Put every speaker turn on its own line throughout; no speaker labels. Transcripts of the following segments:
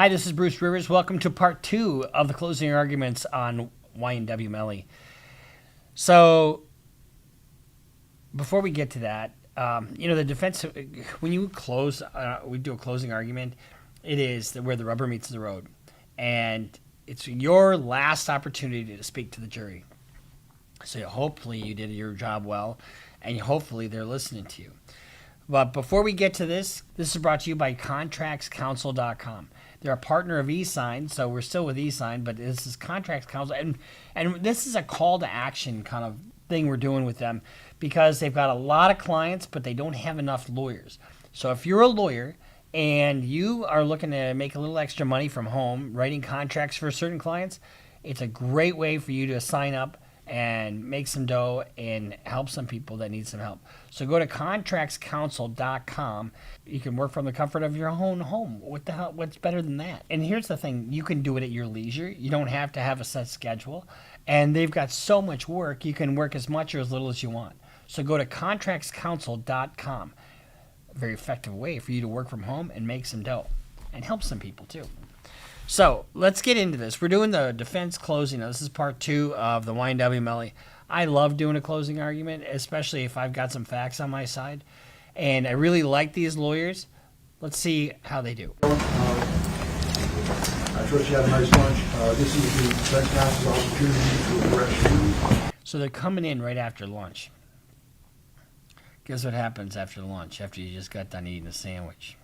Hi, this is Bruce Rivers. Welcome to part 2 of the closing arguments on YNW Melly. So, before we get to that, the defense, when you close, we do a closing argument, it is where the rubber meets the road. And it's your last opportunity to speak to the jury. So hopefully you did your job well, and hopefully they're listening to you. But before we get to this is brought to you by contractscounsel.com. They're a partner of eSign, so we're still with eSign, but this is Contracts Counsel. And this is a call to action kind of thing we're doing with them because they've got a lot of clients, but they don't have enough lawyers. So if you're a lawyer and you are looking to make a little extra money from home, writing contracts for certain clients, it's a great way for you to sign up and make some dough and help some people that need some help. So go to contractscounsel.com. You can work from the comfort of your own home. What the hell? What's better than that? And here's the thing. You can do it at your leisure. You don't have to have a set schedule. And they've got so much work, you can work as much or as little as you want. So go to contractscounsel.com. A very effective way for you to work from home and make some dough and help some people too. So let's get into this. We're doing the defense closing. Now, this is part 2 of the YNW Melly. I love doing a closing argument, especially if I've got some facts on my side. And I really like these lawyers. Let's see how they do.
I trust you had a nice lunch. This is the defense counsel's opportunity to address you.
So they're coming in right after lunch. Guess what happens after lunch, after you just got done eating a sandwich?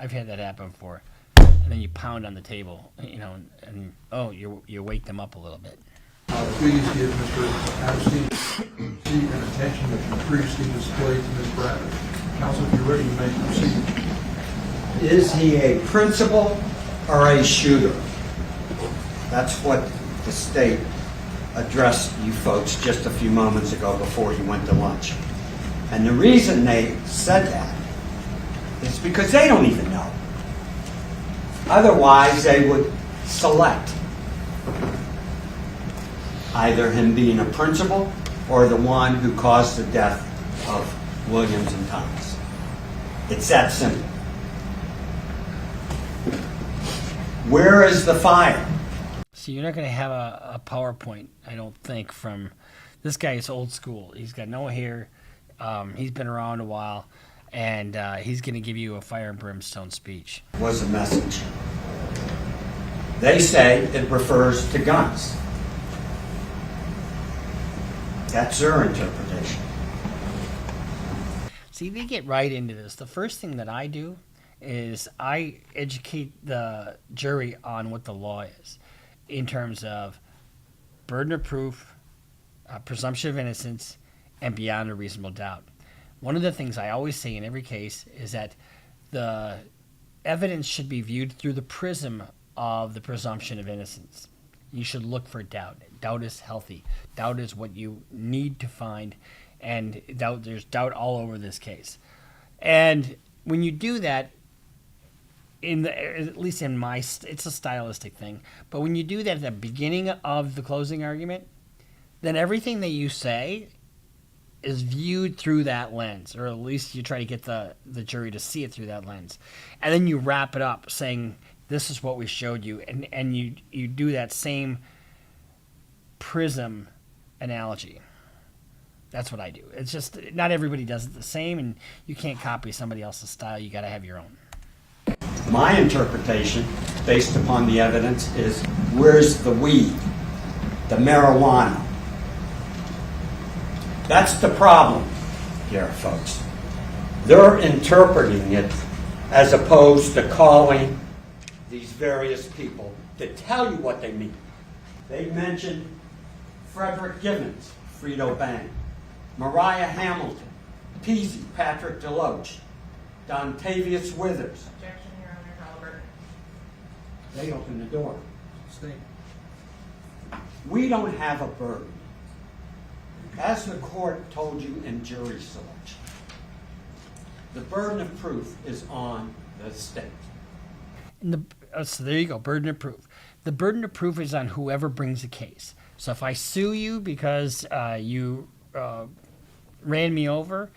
I've had that happen before. And then you pound on the table, and you wake them up a little bit.
Please give Mr. Addison seat and attention that you previously displayed to Ms. Bradley. Counsel, if you're ready, you may proceed.
Is he a principal or a shooter? That's what the state addressed you folks just a few moments ago before you went to lunch. And the reason they said that is because they don't even know. Otherwise, they would select either him being a principal or the one who caused the death of Williams and Thomas. It's that simple. Where is the fire?
So you're not going to have a PowerPoint, I don't think, from this guy. Is old school. He's got no hair. He's been around a while. And he's going to give you a fire and brimstone speech.
Was a message. They say it refers to guns. That's their interpretation.
See, they get right into this. The first thing that I do is I educate the jury on what the law is in terms of burden of proof, presumption of innocence, and beyond a reasonable doubt. One of the things I always say in every case is that the evidence should be viewed through the prism of the presumption of innocence. You should look for doubt. Doubt is healthy. Doubt is what you need to find, and there's doubt all over this case. And when you do that, at least in it's a stylistic thing, but when you do that at the beginning of the closing argument, then everything that you say is viewed through that lens, or at least you try to get the jury to see it through that lens. And then you wrap it up saying, this is what we showed you, and you do that same prism analogy. That's what I do. It's just not everybody does it the same, and you can't copy somebody else's style. You got to have your own.
My interpretation, based upon the evidence, is where's the weed, the marijuana? That's the problem here, folks. They're interpreting it as opposed to calling these various people to tell you what they mean. They mentioned Frederick Gibbons, Frito Bang, Mariah Hamilton, Peasy, Patrick DeLoach, Dontavius Withers.
Objection, Your Honor, Halliburton.
They opened the door. Stay. We don't have a burden. As the court told you in jury selection, the burden of proof is on the state.
So there you go, burden of proof. The burden of proof is on whoever brings the case. So if I sue you because you ran me over,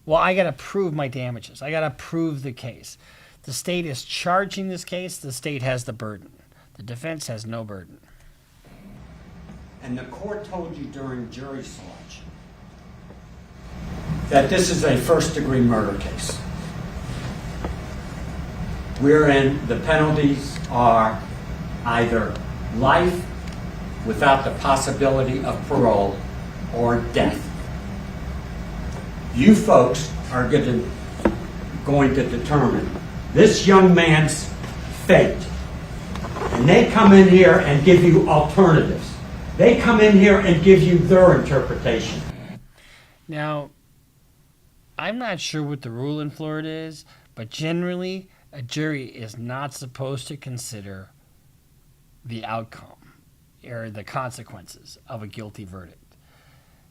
well, I got to prove my damages. I got to prove the case. The state is charging this case. The state has the burden. The defense has no burden.
And the court told you during jury selection that this is a first-degree murder case, wherein the penalties are either life without the possibility of parole or death. You folks are going to determine this young man's fate. And they come in here and give you alternatives. They come in here and give you their interpretation.
Now, I'm not sure what the rule in Florida is, but generally, a jury is not supposed to consider the outcome or the consequences of a guilty verdict.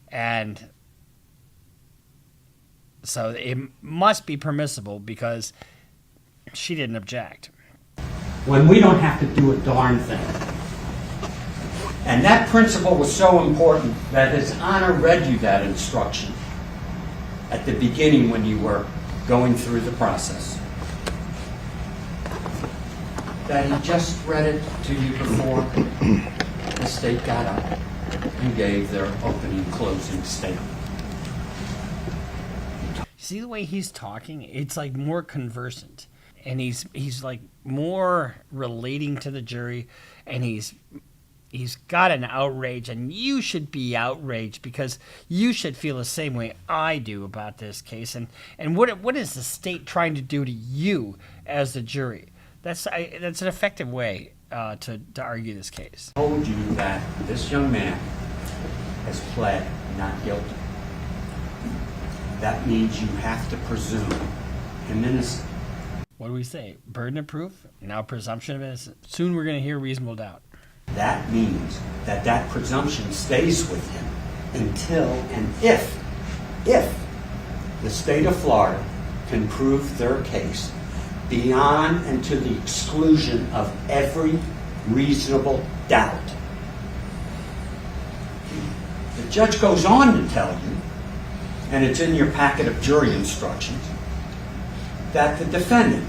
And so it must be permissible because she didn't object.
When we don't have to do a darn thing. And that principle was so important that His Honor read you that instruction at the beginning when you were going through the process. That he just read it to you before the state got up and gave their opening closing statement.
See the way he's talking? It's like more conversant. And he's like more relating to the jury, and he's got an outrage, and you should be outraged because you should feel the same way I do about this case. And what is the state trying to do to you as the jury? That's an effective way to argue this case.
I told you that this young man has pled not guilty. That means you have to presume him innocent.
What do we say? Burden of proof, now presumption of innocence. Soon we're going to hear reasonable doubt.
That means that that presumption stays with him until and if the state of Florida can prove their case beyond and to the exclusion of every reasonable doubt. The judge goes on to tell you, and it's in your packet of jury instructions, that the defendant,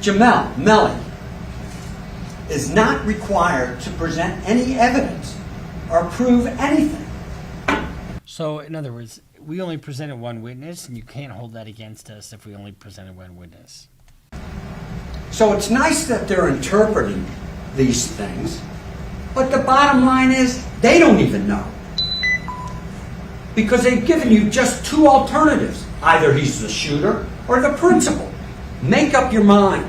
YNW Melly, is not required to present any evidence or prove anything.
So, in other words, we only presented one witness, and you can't hold that against us if we only presented one witness.
So it's nice that they're interpreting these things, but the bottom line is they don't even know. Because they've given you just two alternatives. Either he's the shooter or the principal. Make up your mind.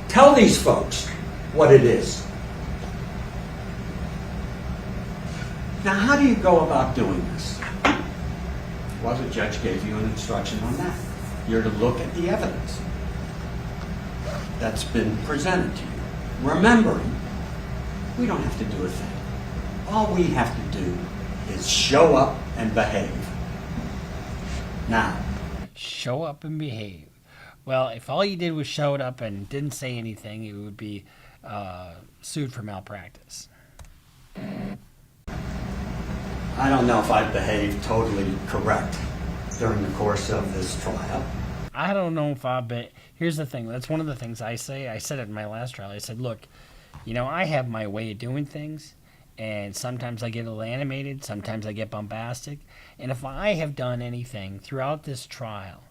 Tell these folks what it is. Now, how do you go about doing this? Well, the judge gave you an instruction on that. You're to look at the evidence that's been presented to you. Remembering, we don't have to do a thing. All we have to do is show up and behave. Now,
Show up and behave. Well, if all you did was showed up and didn't say anything, you would be sued for malpractice.
I don't know if I behaved totally correct during the course of this trial.
I don't know if here's the thing. That's one of the things I say. I said it in my last trial. I said, look, I have my way of doing things, and sometimes I get a little animated, sometimes I get bombastic. And if I have done anything throughout this trial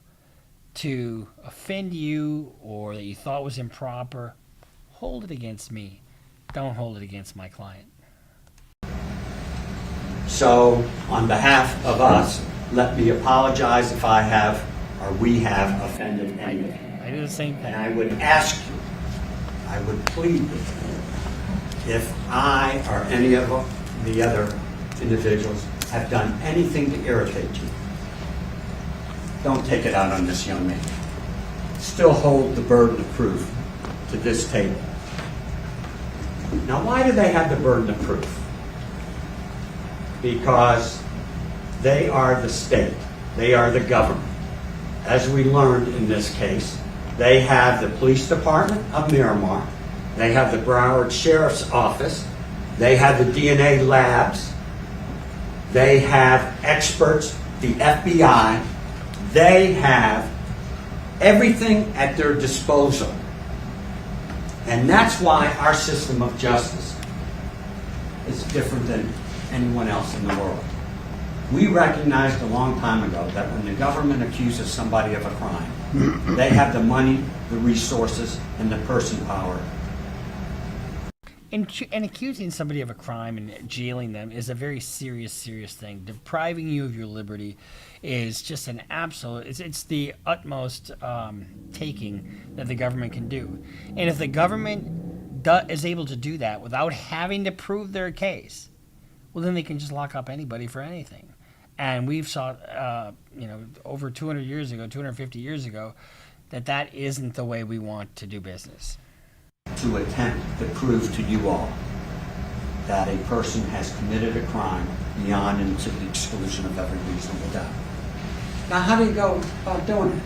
to offend you or that you thought was improper, hold it against me. Don't hold it against my client.
So, on behalf of us, let me apologize if I have or we have offended anyone.
I do the same thing.
And I would ask you, I would plead with you, if I or any of the other individuals have done anything to irritate you, don't take it out on this young man. Still hold the burden of proof to this table. Now, why do they have the burden of proof? Because they are the state. They are the government. As we learned in this case, they have the police department of Miramar. They have the Broward Sheriff's Office. They have the DNA labs. They have experts, the FBI. They have everything at their disposal. And that's why our system of justice is different than anyone else in the world. We recognized a long time ago that when the government accuses somebody of a crime, they have the money, the resources, and the person power.
And accusing somebody of a crime and jailing them is a very serious thing. Depriving you of your liberty is just an absolute, it's the utmost taking that the government can do. And if the government is able to do that without having to prove their case, well, then they can just lock up anybody for anything. And we've saw, over 200 years ago, 250 years ago, that isn't the way we want to do business.
To attempt to prove to you all that a person has committed a crime beyond and to the exclusion of every reasonable doubt. Now, how do you go about doing it?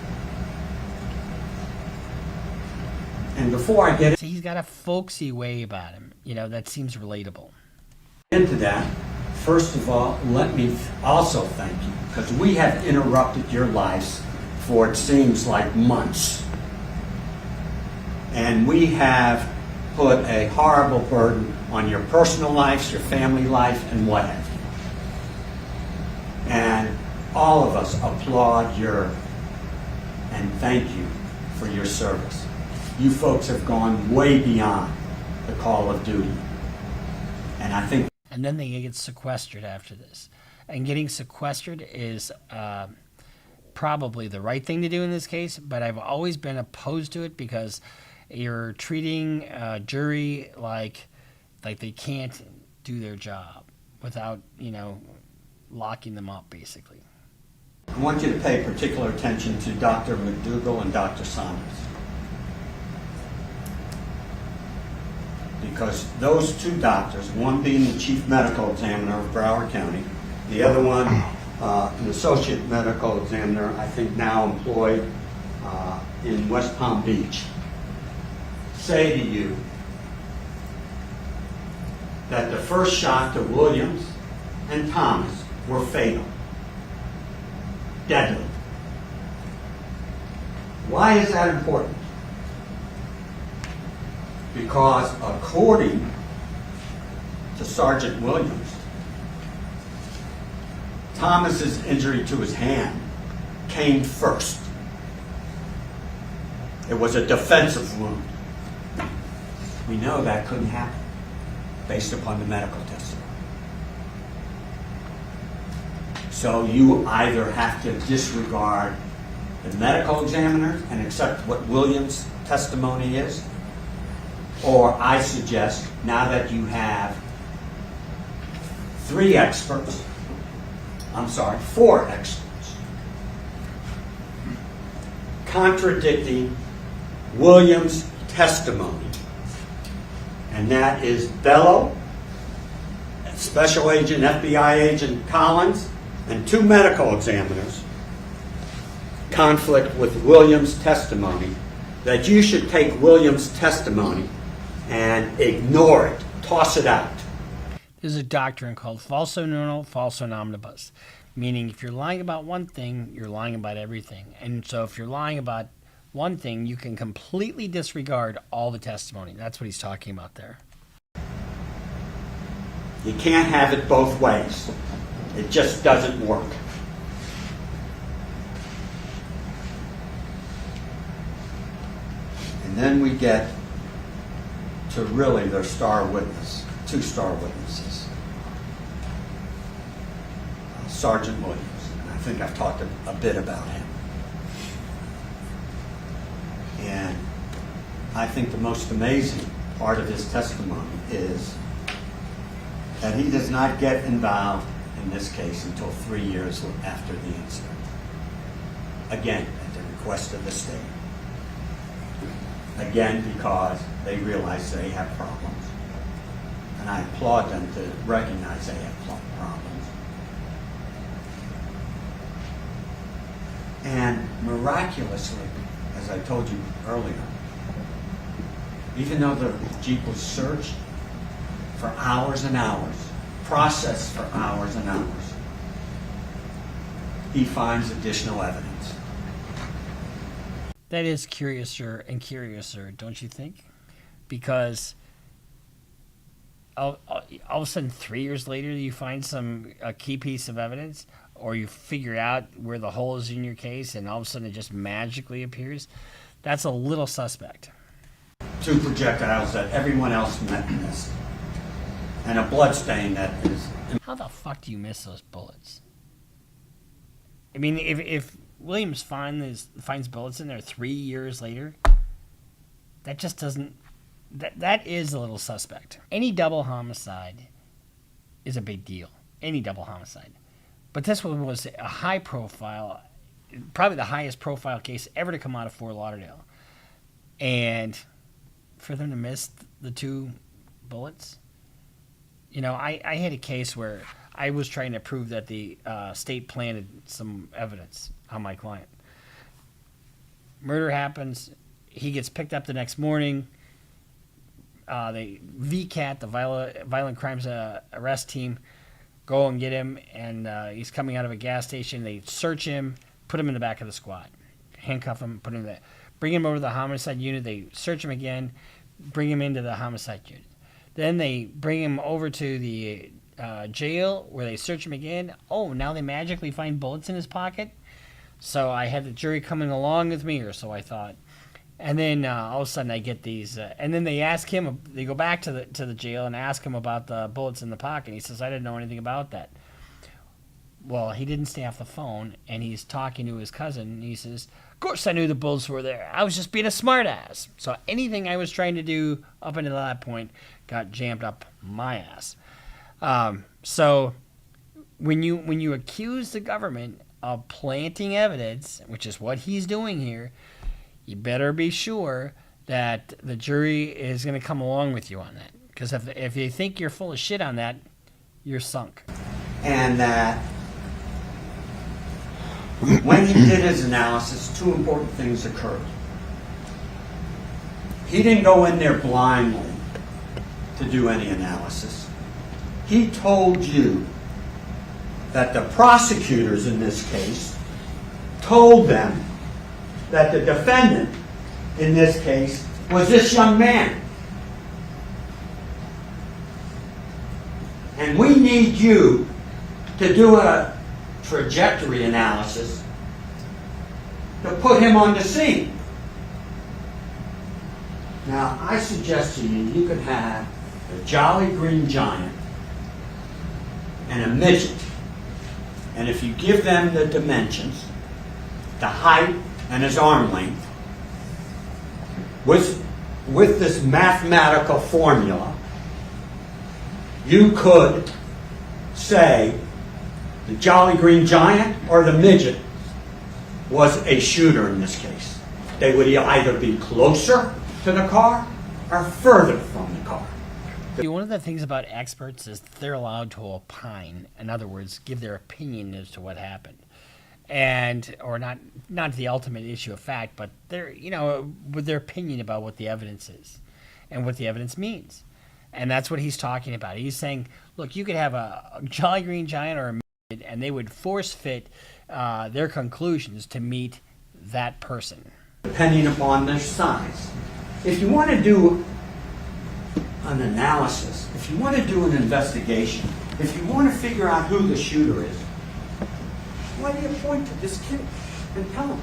And before I get
So he's got a folksy way about him, that seems relatable.
into that, first of all, let me also thank you, because we have interrupted your lives for it seems like months. And we have put a horrible burden on your personal lives, your family life, and what have you. And all of us applaud and thank you for your service. You folks have gone way beyond the call of duty. And I think...
And then they get sequestered after this. And getting sequestered is probably the right thing to do in this case, but I've always been opposed to it because you're treating a jury like they can't do their job without, locking them up, basically.
I want you to pay particular attention to Dr. McDougall and Dr. Saunders. Because those two doctors, one being the chief medical examiner of Broward County, the other one, an associate medical examiner, I think now employed in West Palm Beach, say to you that the first shot to Williams and Thomas were fatal, deadly. Why is that important? Because according to Sergeant Williams, Thomas's injury to his hand came first. It was a defensive wound. We know that couldn't happen based upon the medical testimony. So you either have to disregard the medical examiner and accept what Williams' testimony is, or I suggest, now that you have four experts, contradicting Williams' testimony. And that is Bello, Special Agent, FBI Agent Collins, and two medical examiners conflict with Williams' testimony, that you should take Williams' testimony and ignore it, toss it out.
There's a doctrine called falso nulo, falso omnibus, meaning if you're lying about one thing, you're lying about everything. And so if you're lying about one thing, you can completely disregard all the testimony. That's what he's talking about there.
You can't have it both ways. It just doesn't work. And then we get to really their star witness, two star witnesses. Sergeant Williams, and I think I've talked a bit about him. And I think the most amazing part of his testimony is that he does not get involved in this case until 3 years after the incident. Again, at the request of the state. Again, because they realize they have problems. And I applaud them to recognize they have problems. And miraculously, as I told you earlier, even though the Jeep was searched for hours and hours, processed for hours and hours, he finds additional evidence.
That is curiouser and curiouser, don't you think? Because all of a sudden, 3 years later, you find a key piece of evidence, or you figure out where the hole is in your case, and all of a sudden it just magically appears. That's a little suspect.
2 projectiles that everyone else missed, and a blood stain that is.
How the fuck do you miss those bullets? I mean, if Williams finds bullets in there 3 years later, that just doesn't. That is a little suspect. Any double homicide is a big deal. Any double homicide. But this one was a high profile, probably the highest profile case ever to come out of Fort Lauderdale. And for them to miss the 2 bullets, you know, I had a case where I was trying to prove that the state planted some evidence on my client. Murder happens. He gets picked up the next morning. The VCAT, the Violent Crimes Arrest Team, go and get him, and he's coming out of a gas station. They search him, put him in the back of the squad, handcuff him, put him in bring him over to the homicide unit. They search him again, bring him into the homicide unit. Then they bring him over to the jail where they search him again. Oh, now they magically find bullets in his pocket. So I had the jury coming along with me, or so I thought. And then all of a sudden I get these, and then they ask him. They go back to the jail and ask him about the bullets in the pocket. He says, "I didn't know anything about that." Well, he didn't stay off the phone, and he's talking to his cousin. And he says, "Of course I knew the bullets were there. I was just being a smartass." So anything I was trying to do up until that point got jammed up my ass. So when you accuse the government of planting evidence, which is what he's doing here, you better be sure that the jury is going to come along with you on that. Because if they think you're full of shit on that, you're sunk.
And that when he did his analysis, 2 important things occurred. He didn't go in there blindly to do any analysis. He told you that the prosecutors in this case told them that the defendant in this case was this young man. And we need you to do a trajectory analysis to put him on the scene. Now, I suggest to you could have a Jolly Green Giant and a midget. And if you give them the dimensions, the height and his arm length, with this mathematical formula, you could say the Jolly Green Giant or the midget was a shooter in this case. They would either be closer to the car or further from the car.
See, one of the things about experts is they're allowed to opine. In other words, give their opinion as to what happened. And, or not the ultimate issue of fact, but with their opinion about what the evidence is and what the evidence means. And that's what he's talking about. He's saying, look, you could have a Jolly Green Giant or a midget, and they would force fit their conclusions to meet that person.
Depending upon their size. If you want to do an analysis, if you want to do an investigation, if you want to figure out who the shooter is, why do you point to this kid and tell him,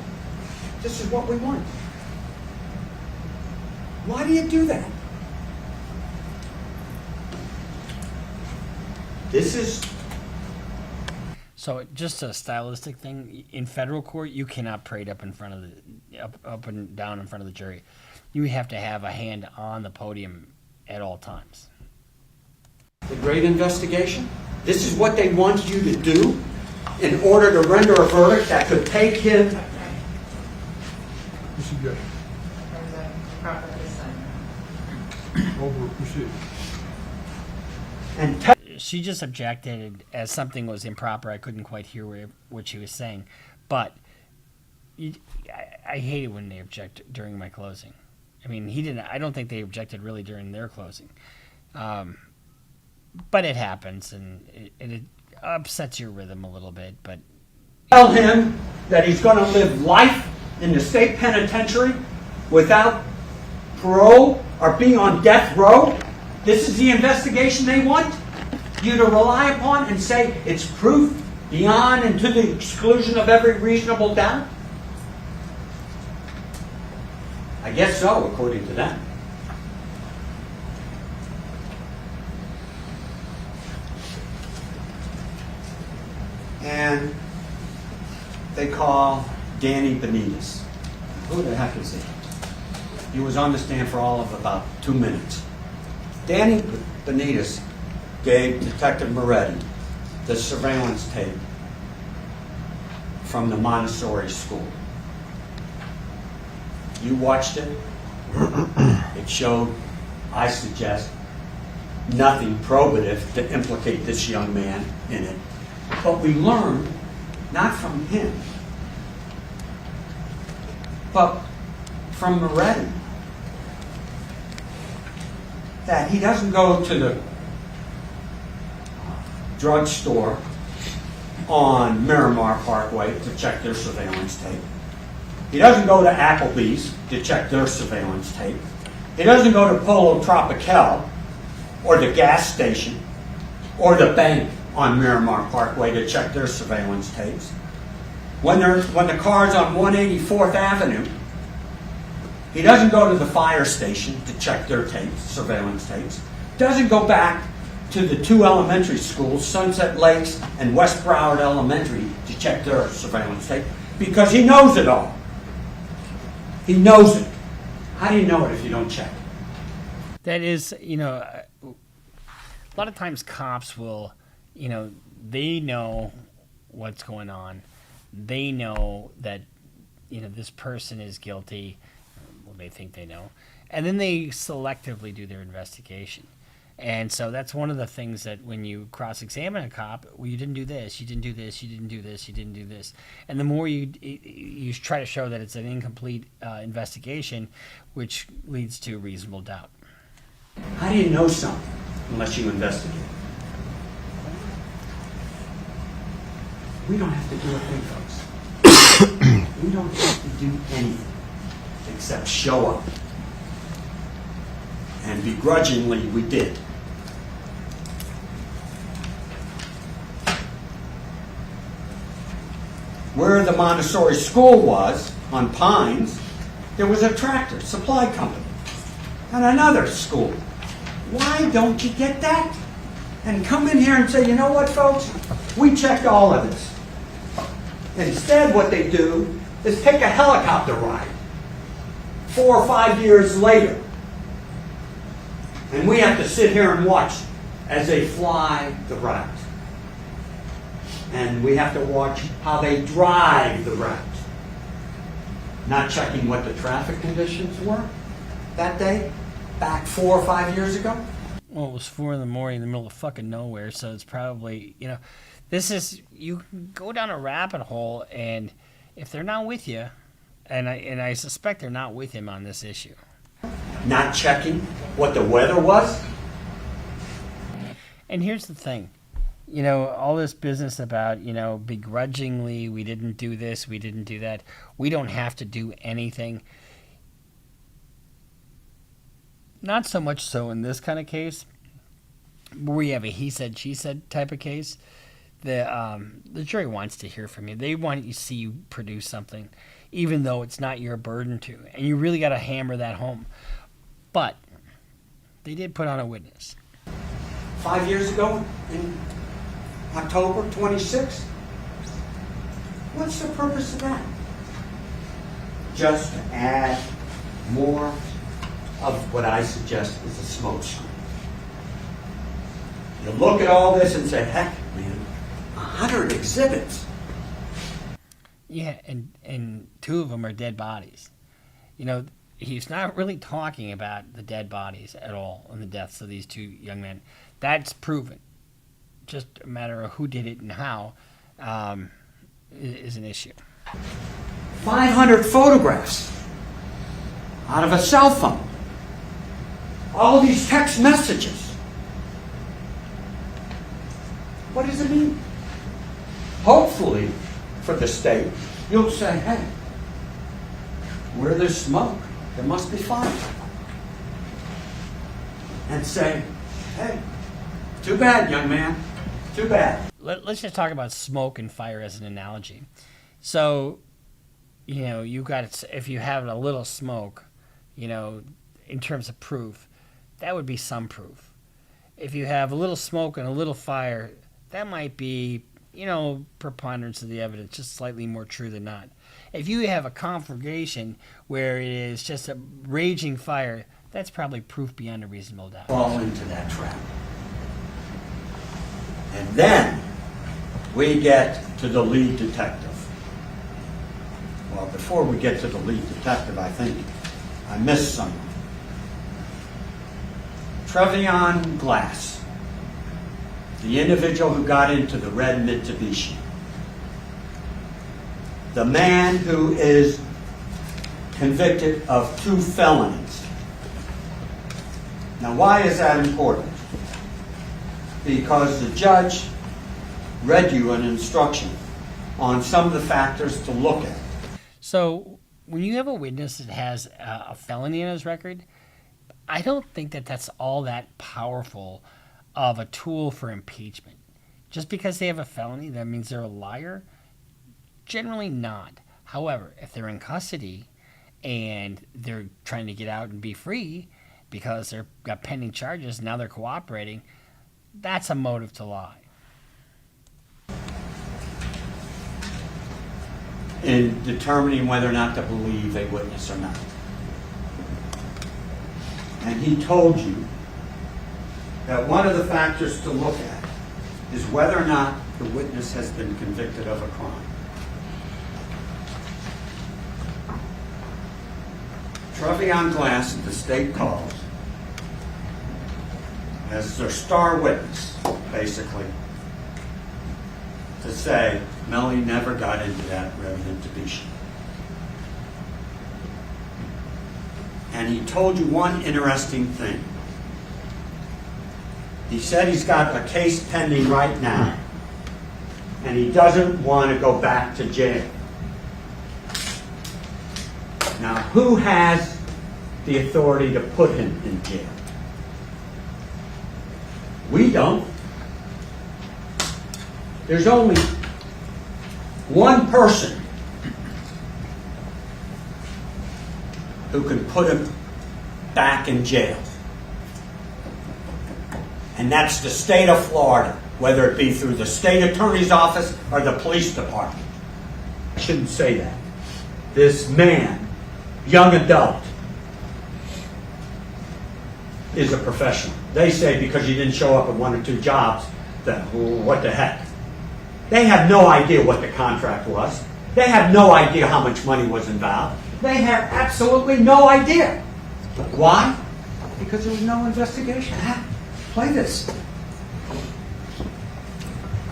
this is what we want? Why do you do that? This is...
So just a stylistic thing, in federal court, you cannot parade up in front of up and down in front of the jury. You have to have a hand on the podium at all times.
The great investigation? This is what they want you to do in order to render a verdict that could take him...
Mr. Judge, over, proceed.
And
she just objected as something was improper. I couldn't quite hear what she was saying. But I hate it when they object during my closing. I mean, he didn't. I don't think they objected really during their closing. But it happens, and it upsets your rhythm a little bit. But
tell him that he's going to live life in the state penitentiary without parole or being on death row? This is the investigation they want you to rely upon and say it's proof beyond and to the exclusion of every reasonable doubt? I guess so, according to them. And they call Danny Benitez. Who the heck is he? He was on the stand for all of about 2 minutes. Danny Benitez gave Detective Moretti the surveillance tape from the Montessori school. You watched it. It showed, I suggest, nothing probative to implicate this young man in it. But we learned, not from him, but from Moretti, that he doesn't go to the drugstore on Miramar Parkway to check their surveillance tape. He doesn't go to Applebee's to check their surveillance tape. He doesn't go to Polo Tropical or the gas station or the bank on Miramar Parkway to check their surveillance tapes. When the car's on 184th Avenue, he doesn't go to the fire station to check their tapes, surveillance tapes. Doesn't go back to the 2 elementary schools, Sunset Lakes and West Broward Elementary, to check their surveillance tape, because he knows it all. He knows it. How do you know it if you don't check it?
That is, a lot of times cops will, they know what's going on. They know that, this person is guilty. Well, they think they know. And then they selectively do their investigation. And so that's one of the things that when you cross-examine a cop, well, you didn't do this, you didn't do this, you didn't do this, you didn't do this. And the more you try to show that it's an incomplete investigation, which leads to reasonable doubt.
How do you know something unless you investigate? We don't have to do a thing, folks. We don't have to do anything except show up. And begrudgingly, we did. Where the Montessori school was, on Pines, there was a tractor supply company and another school. Why don't you get that? And come in here and say, you know what, folks? We checked all of this. Instead, what they do is take a helicopter ride 4 or 5 years later. And we have to sit here and watch as they fly the route. And we have to watch how they drive the route. Not checking what the traffic conditions were that day, back 4 or 5 years ago.
Well, it was 4 a.m. in the middle of fucking nowhere, so it's probably, this is, you can go down a rabbit hole, and if they're not with you, and I suspect they're not with him on this issue.
Not checking what the weather was.
And here's the thing. All this business about, begrudgingly, we didn't do this, we didn't do that. We don't have to do anything. Not so much so in this kind of case, where you have a he said, she said type of case. The jury wants to hear from you. They want to see you produce something, even though it's not your burden to. And you really got to hammer that home. But they did put on a witness.
5 years ago, in October 26th? What's the purpose of that? Just to add more of what I suggest is a smokescreen. You look at all this and say, heck, man, 100 exhibits.
Yeah, and 2 of them are dead bodies. He's not really talking about the dead bodies at all and the deaths of these 2 young men. That's proven. Just a matter of who did it and how is an issue.
500 photographs out of a cell phone. All these text messages. What does it mean? Hopefully, for the state, you'll say, hey, where there's smoke, there must be fire. And say, hey, too bad, young man, too bad.
Let's just talk about smoke and fire as an analogy. So, you got, if you have a little smoke, in terms of proof, that would be some proof. If you have a little smoke and a little fire, that might be, preponderance of the evidence, just slightly more true than not. If you have a conflagration where it is just a raging fire, that's probably proof beyond a reasonable doubt.
Fall into that trap. And then we get to the lead detective. Well, before we get to the lead detective, I think I missed someone. Trevion Glass, the individual who got into the red Mitsubishi. The man who is convicted of 2 felonies. Now, why is that important? Because the judge read you an instruction on some of the factors to look at.
So, when you have a witness that has a felony in his record, I don't think that that's all that powerful of a tool for impeachment. Just because they have a felony, that means they're a liar? Generally not. However, if they're in custody and they're trying to get out and be free because they've got pending charges, now they're cooperating, that's a motive to lie.
In determining whether or not to believe a witness or not. And he told you that one of the factors to look at is whether or not the witness has been convicted of a crime. Trevion Glass, the state calls, as their star witness, basically, to say Melly never got into that red Mitsubishi. And he told you one interesting thing. He said he's got a case pending right now, and he doesn't want to go back to jail. Now, who has the authority to put him in jail? We don't. There's only one person who can put him back in jail. And that's the state of Florida, whether it be through the state attorney's office or the police department. I shouldn't say that. This man, young adult, is a professional. They say because you didn't show up at 1 or 2 jobs, that what the heck? They have no idea what the contract was. They have no idea how much money was involved. They have absolutely no idea. Why? Because there was no investigation. Play this.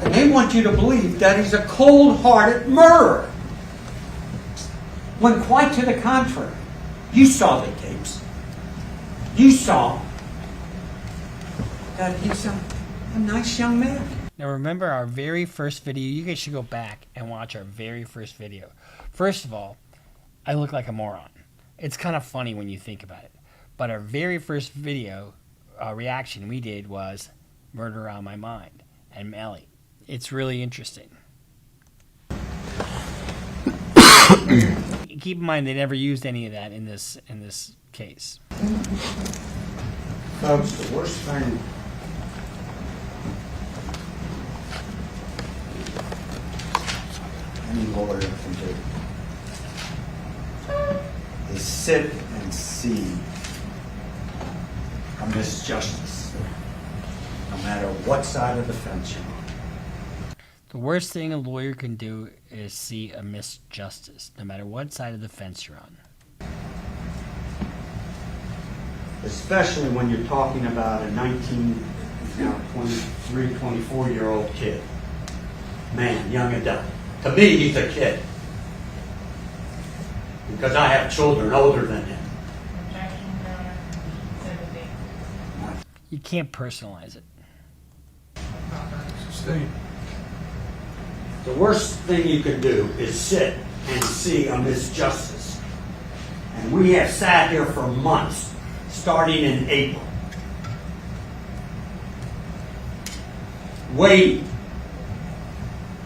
And they want you to believe that he's a cold-hearted murderer. When quite to the contrary. You saw the tapes. You saw that he's a nice young man.
Now remember our very first video. You guys should go back and watch our very first video. First of all, I look like a moron. It's kind of funny when you think about it. But our very first video reaction we did was Murder on My Mind and Melly. It's really interesting. Keep in mind they never used any of that in this case.
Folks, the worst thing any lawyer can do is sit and see a misjustice, no matter what side of the fence you're on.
The worst thing a lawyer can do is see a misjustice, no matter what side of the fence you're on.
Especially when you're talking about a 23, 24-year-old kid. Man, young adult. To me, he's a kid. Because I have children older than him.
You can't personalize it.
Sustained.
The worst thing you can do is sit and see a misjustice. And we have sat here for months, starting in April, waiting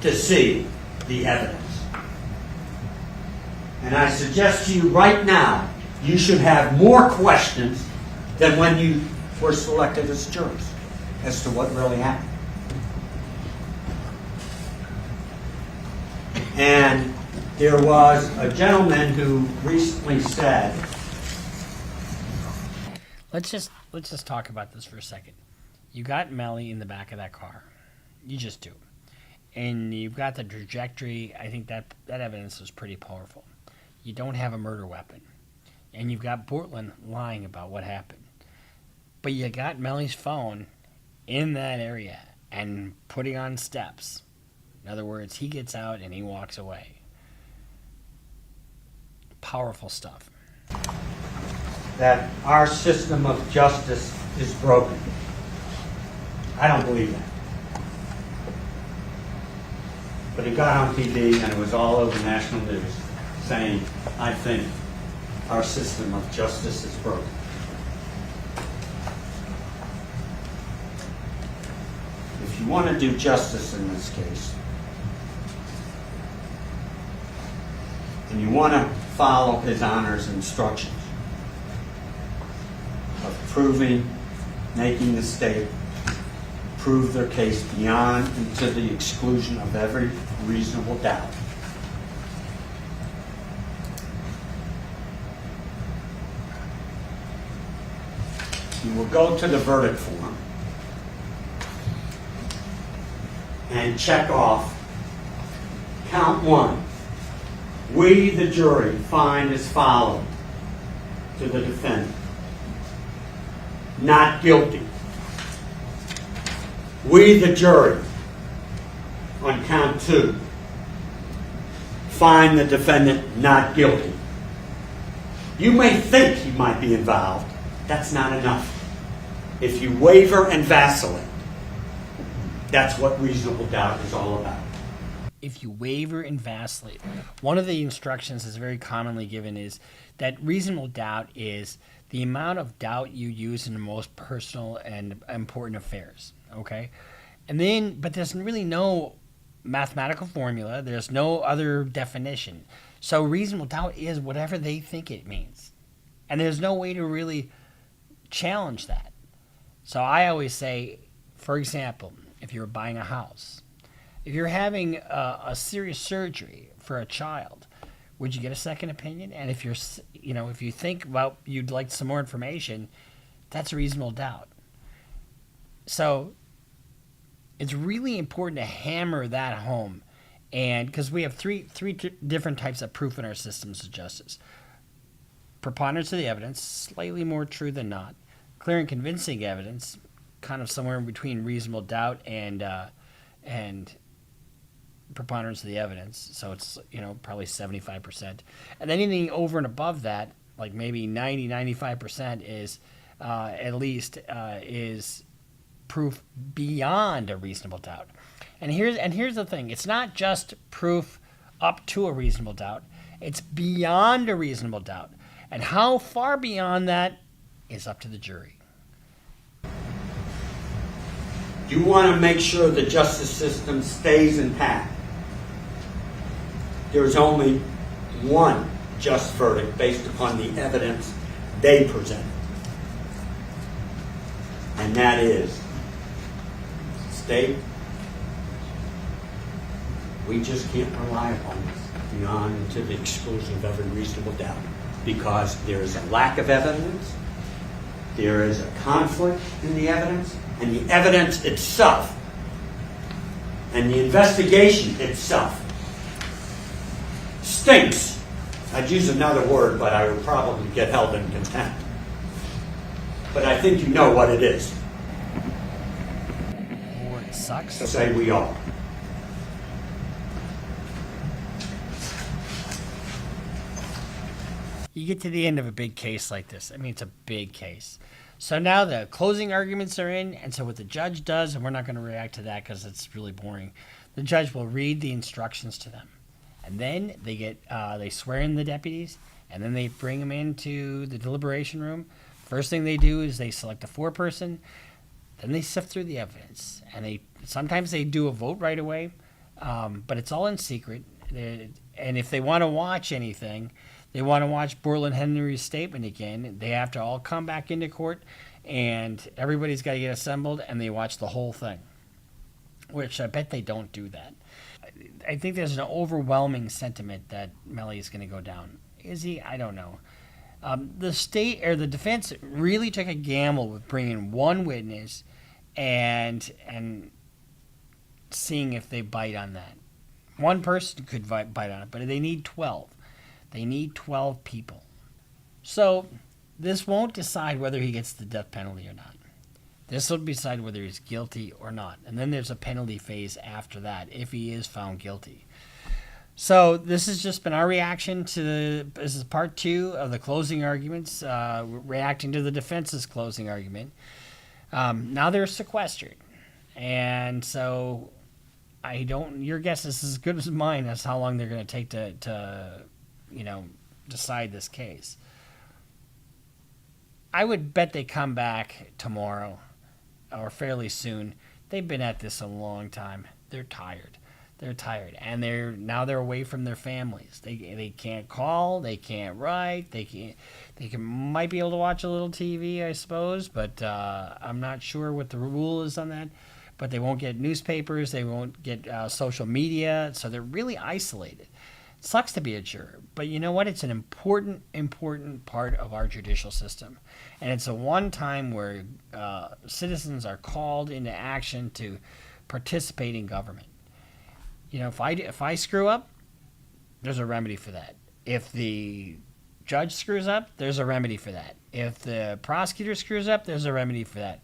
to see the evidence. And I suggest to you right now, you should have more questions than when you were selected as jurors as to what really happened. And there was a gentleman who recently said,
Let's just talk about this for a second. You got Melly in the back of that car. You just do. And you've got the trajectory. I think that evidence is pretty powerful. You don't have a murder weapon. And you've got Portland lying about what happened. But you got Melly's phone in that area and putting on steps. In other words, he gets out and he walks away. Powerful stuff.
that our system of justice is broken. I don't believe that. But it got on TV and it was all over national news saying, I think our system of justice is broken. If you want to do justice in this case, and you want to follow His Honor's instructions of proving, making the state prove their case beyond and to the exclusion of every reasonable doubt, you will go to the verdict form and check off count one. We, the jury, find as follows to the defendant: not guilty. We, the jury, on count two, find the defendant not guilty. You may think he might be involved. That's not enough. If you waver and vacillate, that's what reasonable doubt is all about.
If you waver and vacillate, one of the instructions that's very commonly given is that reasonable doubt is the amount of doubt you use in the most personal and important affairs. Okay? And then, but there's really no mathematical formula. There's no other definition. So reasonable doubt is whatever they think it means. And there's no way to really challenge that. So I always say, for example, if you're buying a house, if you're having a serious surgery for a child, would you get a second opinion? And if you're, if you think, well, you'd like some more information, that's reasonable doubt. So it's really important to hammer that home, and because we have three different types of proof in our systems of justice: preponderance of the evidence, slightly more true than not; clear and convincing evidence, kind of somewhere in between reasonable doubt and preponderance of the evidence, so it's probably 75%, and then anything over and above that, like maybe 95% is at least is proof beyond a reasonable doubt. And here's the thing: it's not just proof up to a reasonable doubt; it's beyond a reasonable doubt, and how far beyond that is up to the jury.
You want to make sure the justice system stays intact. There's only one just verdict based upon the evidence they present. And that is, state, we just can't rely upon this beyond and to the exclusion of every reasonable doubt, because there is a lack of evidence, there is a conflict in the evidence, and the evidence itself and the investigation itself stinks. I'd use another word, but I would probably get held in contempt. But I think you know what it is.
Or it sucks.
So say we all.
You get to the end of a big case like this. I mean, it's a big case. So now the closing arguments are in, and so what the judge does, and we're not going to react to that because it's really boring, the judge will read the instructions to them. And then they swear in the deputies, and then they bring them into the deliberation room. First thing they do is they select a foreperson, then they sift through the evidence, and sometimes they do a vote right away, but it's all in secret. And if they want to watch anything, they want to watch Borland Henry's statement again, they have to all come back into court, and everybody's got to get assembled, and they watch the whole thing, which I bet they don't do that. I think there's an overwhelming sentiment that Melly is going to go down. Is he? I don't know. The state or the defense really took a gamble with bringing one witness and seeing if they bite on that. One person could bite on it, but they need 12. They need 12 people. So this won't decide whether he gets the death penalty or not. This will decide whether he's guilty or not. And then there's a penalty phase after that if he is found guilty. So this has just been our reaction to this is part 2 of the closing arguments, reacting to the defense's closing argument. Now they're sequestered. And so your guess is as good as mine as how long they're going to take to decide this case. I would bet they come back tomorrow or fairly soon. They've been at this a long time. They're tired. And they're away from their families. They can't call, they can't write, might be able to watch a little TV, I suppose, but I'm not sure what the rule is on that. But they won't get newspapers, they won't get social media, so they're really isolated. It sucks to be a juror, but you know what? It's an important part of our judicial system, and it's a one time where citizens are called into action to participate in government. If I screw up, there's a remedy for that. If the judge screws up, there's a remedy for that. If the prosecutor screws up, there's a remedy for that.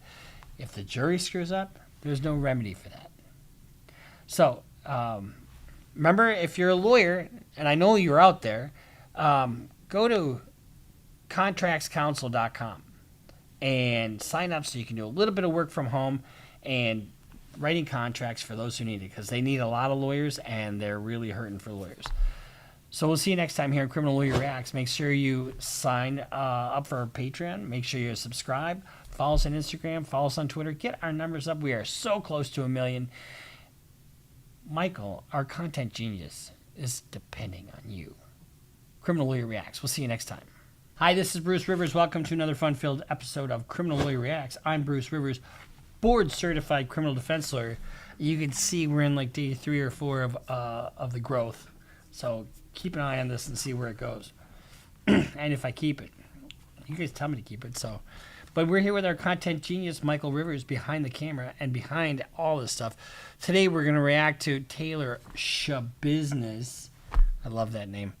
If the jury screws up, there's no remedy for that. So, remember, if you're a lawyer, and I know you're out there, go to contractscouncil.com and sign up so you can do a little bit of work from home and writing contracts for those who need it, because they need a lot of lawyers and they're really hurting for lawyers. So we'll see you next time here on Criminal Lawyer Reacts. Make sure you sign up for our Patreon. Make sure you subscribe. Follow us on Instagram. Follow us on Twitter. Get our numbers up. We are so close to 1 million. Michael, our content genius, is depending on you. Criminal Lawyer Reacts. We'll see you next time. Hi, this is Bruce Rivers. Welcome to another fun-filled episode of Criminal Lawyer Reacts. I'm Bruce Rivers, board-certified criminal defense lawyer. You can see we're in like day 3 or 4 of the growth. So keep an eye on this and see where it goes. And if I keep it. You guys tell me to keep it. But we're here with our content genius, Michael Rivers, behind the camera and behind all this stuff. Today we're going to react to Taylor Shabusiness. I love that name.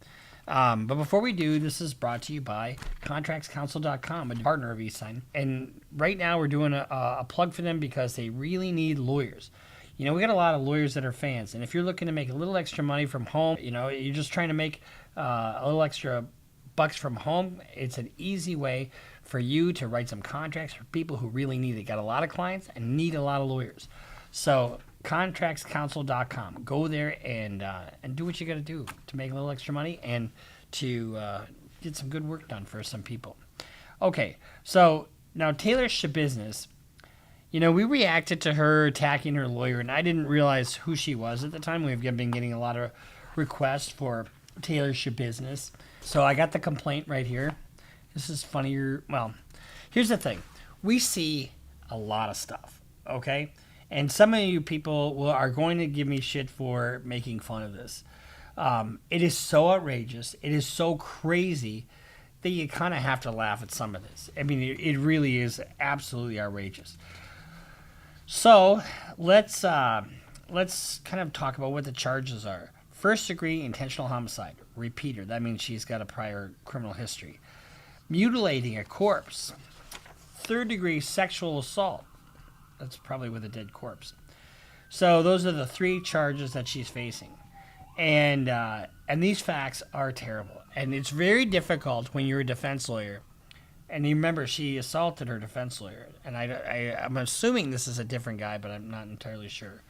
But before we do, this is brought to you by ContractsCouncil.com, a partner of eSign. And right now we're doing a plug for them because they really need lawyers. We got a lot of lawyers that are fans. And if you're looking to make a little extra money from home, you're just trying to make a little extra bucks from home, it's an easy way for you to write some contracts for people who really need it. Got a lot of clients and need a lot of lawyers. So ContractsCouncil.com. Go there and do what you got to do to make a little extra money and to get some good work done for some people. Okay, so now Taylor Shabusiness, we reacted to her attacking her lawyer, and I didn't realize who she was at the time. We've been getting a lot of requests for Taylor Shabusiness. So I got the complaint right here. This is funnier. Well, here's the thing. We see a lot of stuff, okay? And some of you people are going to give me shit for making fun of this. It is so outrageous. It is so crazy that you kind of have to laugh at some of this. I mean, it really is absolutely outrageous. So let's kind of talk about what the charges are. First degree intentional homicide, repeater. That means she's got a prior criminal history. Mutilating a corpse. Third degree sexual assault. That's probably with a dead corpse. So those are the 3 charges that she's facing. And these facts are terrible. And it's very difficult when you're a defense lawyer. And you remember, she assaulted her defense lawyer. And I'm assuming this is a different guy, but I'm not entirely sure.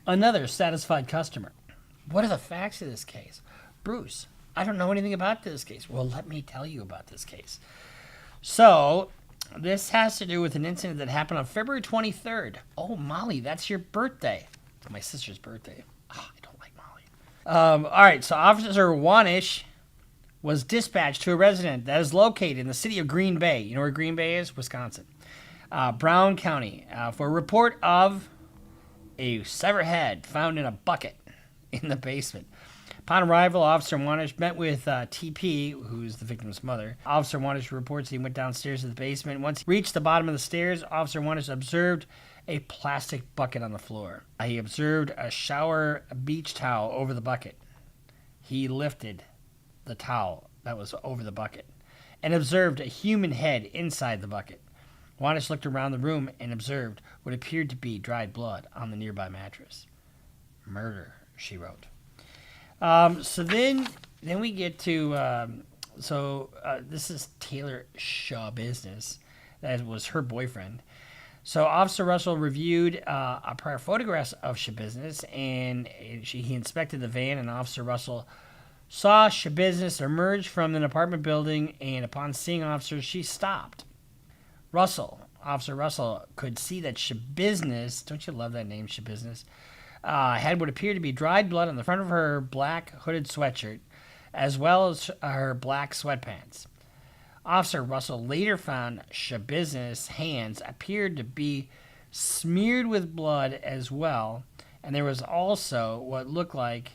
Another satisfied customer. What are the facts of this case? Bruce, I don't know anything about this case. Well, let me tell you about this case. So, this has to do with an incident that happened on February 23rd. Oh, Molly, that's your birthday. It's my sister's birthday. Oh, I don't like Molly. All right, so Officer Wanish was dispatched to a resident that is located in the city of Green Bay. You know where Green Bay is? Wisconsin. Brown County, for a report of a severed head found in a bucket in the basement. Upon arrival, Officer Wanish met with TP, who's the victim's mother. Officer Wanish reports he went downstairs to the basement. Once he reached the bottom of the stairs, Officer Wanish observed a plastic bucket on the floor. He observed a shower beach towel over the bucket. He lifted the towel that was over the bucket and observed a human head inside the bucket. Wanish looked around the room and observed what appeared to be dried blood on the nearby mattress. Murder, she wrote. So then we get to, this is Taylor Shaw Business. That was her boyfriend. So Officer Russell reviewed a prior photographs of Shabusiness, and he inspected the van, and Officer Russell saw Shabusiness emerge from an apartment building, and upon seeing officers, she stopped. Officer Russell could see that Shabusiness, don't you love that name, Shabusiness, had what appeared to be dried blood on the front of her black hooded sweatshirt, as well as her black sweatpants. Officer Russell later found Shabusiness' hands appeared to be smeared with blood as well, and there was also what looked like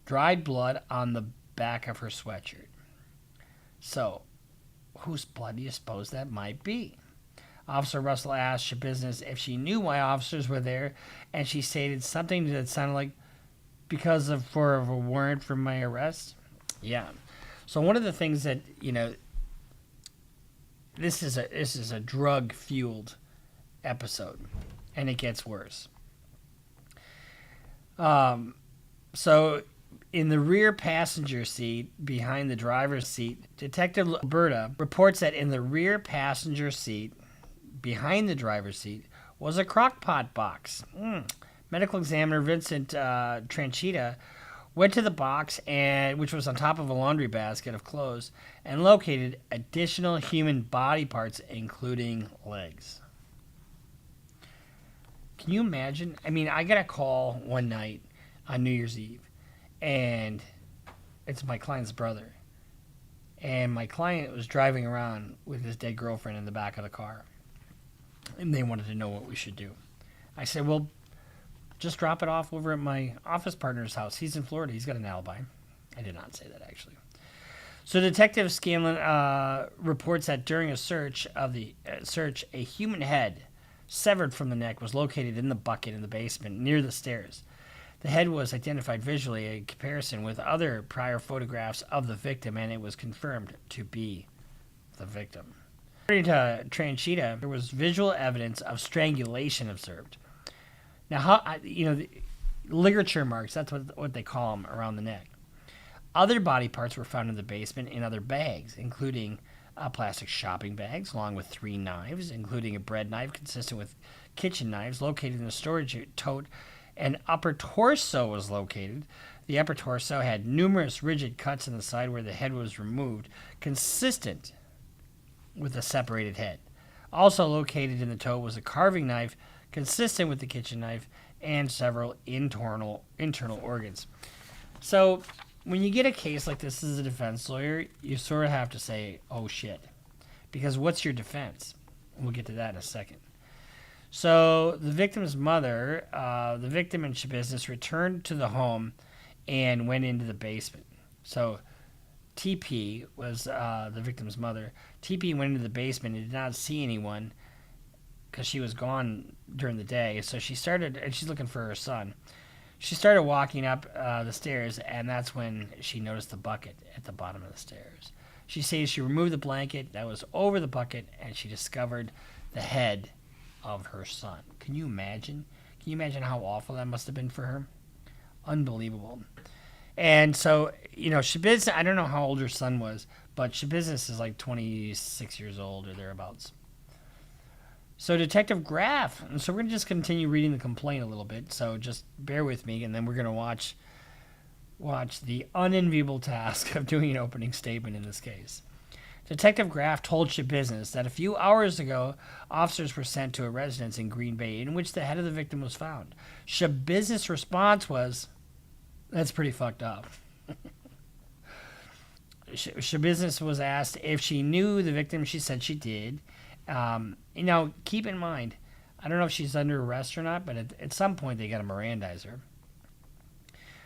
dried blood on the back of her sweatshirt. So, whose blood do you suppose that might be? Officer Russell asked Shabusiness if she knew why officers were there, and she stated something that sounded like for a warrant for my arrest. Yeah. So one of the things that, this is a drug-fueled episode, and it gets worse. So in the rear passenger seat behind the driver's seat, Detective Alberta reports that in the rear passenger seat behind the driver's seat was a crock-pot box. Medical examiner Vincent Tranchita went to the box, which was on top of a laundry basket of clothes, and located additional human body parts, including legs. Can you imagine? I mean, I got a call one night on New Year's Eve, and it's my client's brother. And my client was driving around with his dead girlfriend in the back of the car. And they wanted to know what we should do. I said, well, just drop it off over at my office partner's house. He's in Florida. He's got an alibi. I did not say that, actually. So Detective Scanlon reports that during a search, a human head severed from the neck was located in the bucket in the basement near the stairs. The head was identified visually in comparison with other prior photographs of the victim, and it was confirmed to be the victim. According to Tranchita, there was visual evidence of strangulation observed. Now, the ligature marks, that's what they call them, around the neck. Other body parts were found in the basement in other bags, including plastic shopping bags, along with 3 knives, including a bread knife consistent with kitchen knives located in the storage tote. An upper torso was located. The upper torso had numerous rigid cuts in the side where the head was removed, consistent with a separated head. Also located in the tote was a carving knife consistent with the kitchen knife and several internal organs. So when you get a case like this as a defense lawyer, you sort of have to say, oh shit. Because what's your defense? We'll get to that in a second. So the victim's mother, the victim and Shabusiness returned to the home and went into the basement. So TP was the victim's mother. TP went into the basement and did not see anyone because she was gone during the day. So she started, and she's looking for her son. She started walking up the stairs, and that's when she noticed the bucket at the bottom of the stairs. She says she removed the blanket that was over the bucket, and she discovered the head of her son. Can you imagine? Can you imagine how awful that must have been for her? Unbelievable. And so, Shabusiness, I don't know how old her son was, but Shabusiness is like 26 years old or thereabouts. So Detective Graff, and so we're going to just continue reading the complaint a little bit, so just bear with me, and then we're going to watch the unenviable task of doing an opening statement in this case. Detective Graff told Ship Business that a few hours ago, officers were sent to a residence in Green Bay in which the head of the victim was found. Ship Business' response was, "That's pretty fucked up." Ship Business was asked if she knew the victim. She said she did. Keep in mind, I don't know if she's under arrest or not, but at some point they got to Mirandize her.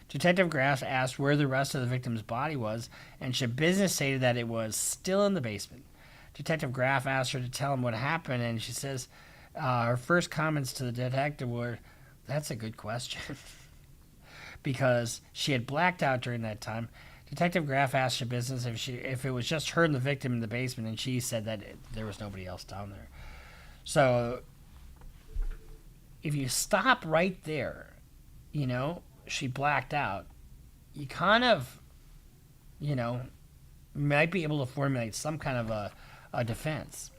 Detective Graff asked where the rest of the victim's body was, and Ship Business stated that it was still in the basement. Detective Graff asked her to tell him what happened, and she says her first comments to the detective were, "That's a good question," because she had blacked out during that time. Detective Graff asked Ship Business if it was just her and the victim in the basement, and she said that there was nobody else down there. So if you stop right there, she blacked out, you kind of, might be able to formulate some kind of a defense.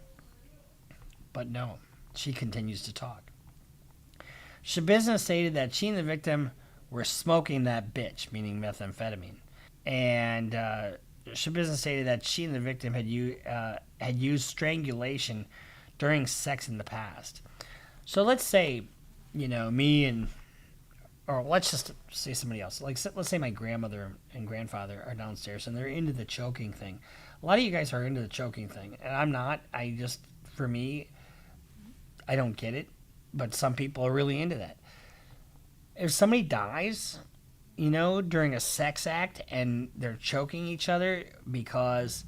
But no, she continues to talk. Ship Business stated that she and the victim were smoking that bitch, meaning methamphetamine. And Ship Business stated that she and the victim had used strangulation during sex in the past. So let's say, or let's just say somebody else. Like, let's say my grandmother and grandfather are downstairs and they're into the choking thing. A lot of you guys are into the choking thing, and I'm not. For me, I don't get it, but some people are really into that. If somebody dies, during a sex act and they're choking each other because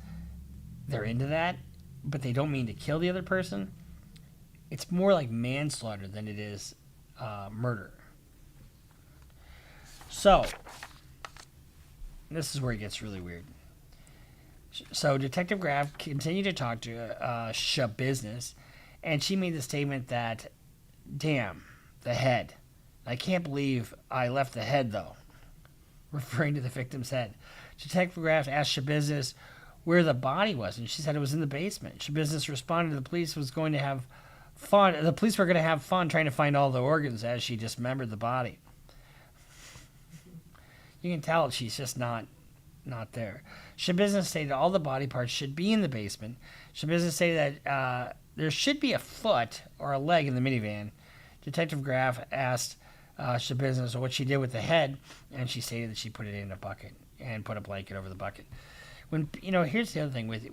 they're into that, but they don't mean to kill the other person, it's more like manslaughter than it is murder. So, this is where it gets really weird. So, Detective Graff continued to talk to Ship Business, and she made the statement that, "Damn, the head. I can't believe I left the head, though," referring to the victim's head. Detective Graff asked Ship Business where the body was, and she said it was in the basement. Ship Business responded the police was going to have fun. The police were going to have fun trying to find all the organs as she dismembered the body. You can tell she's just not there. Ship Business stated all the body parts should be in the basement. Ship Business stated that there should be a foot or a leg in the minivan. Detective Graff asked Ship Business what she did with the head, and she stated that she put it in a bucket and put a blanket over the bucket. Here's the other thing with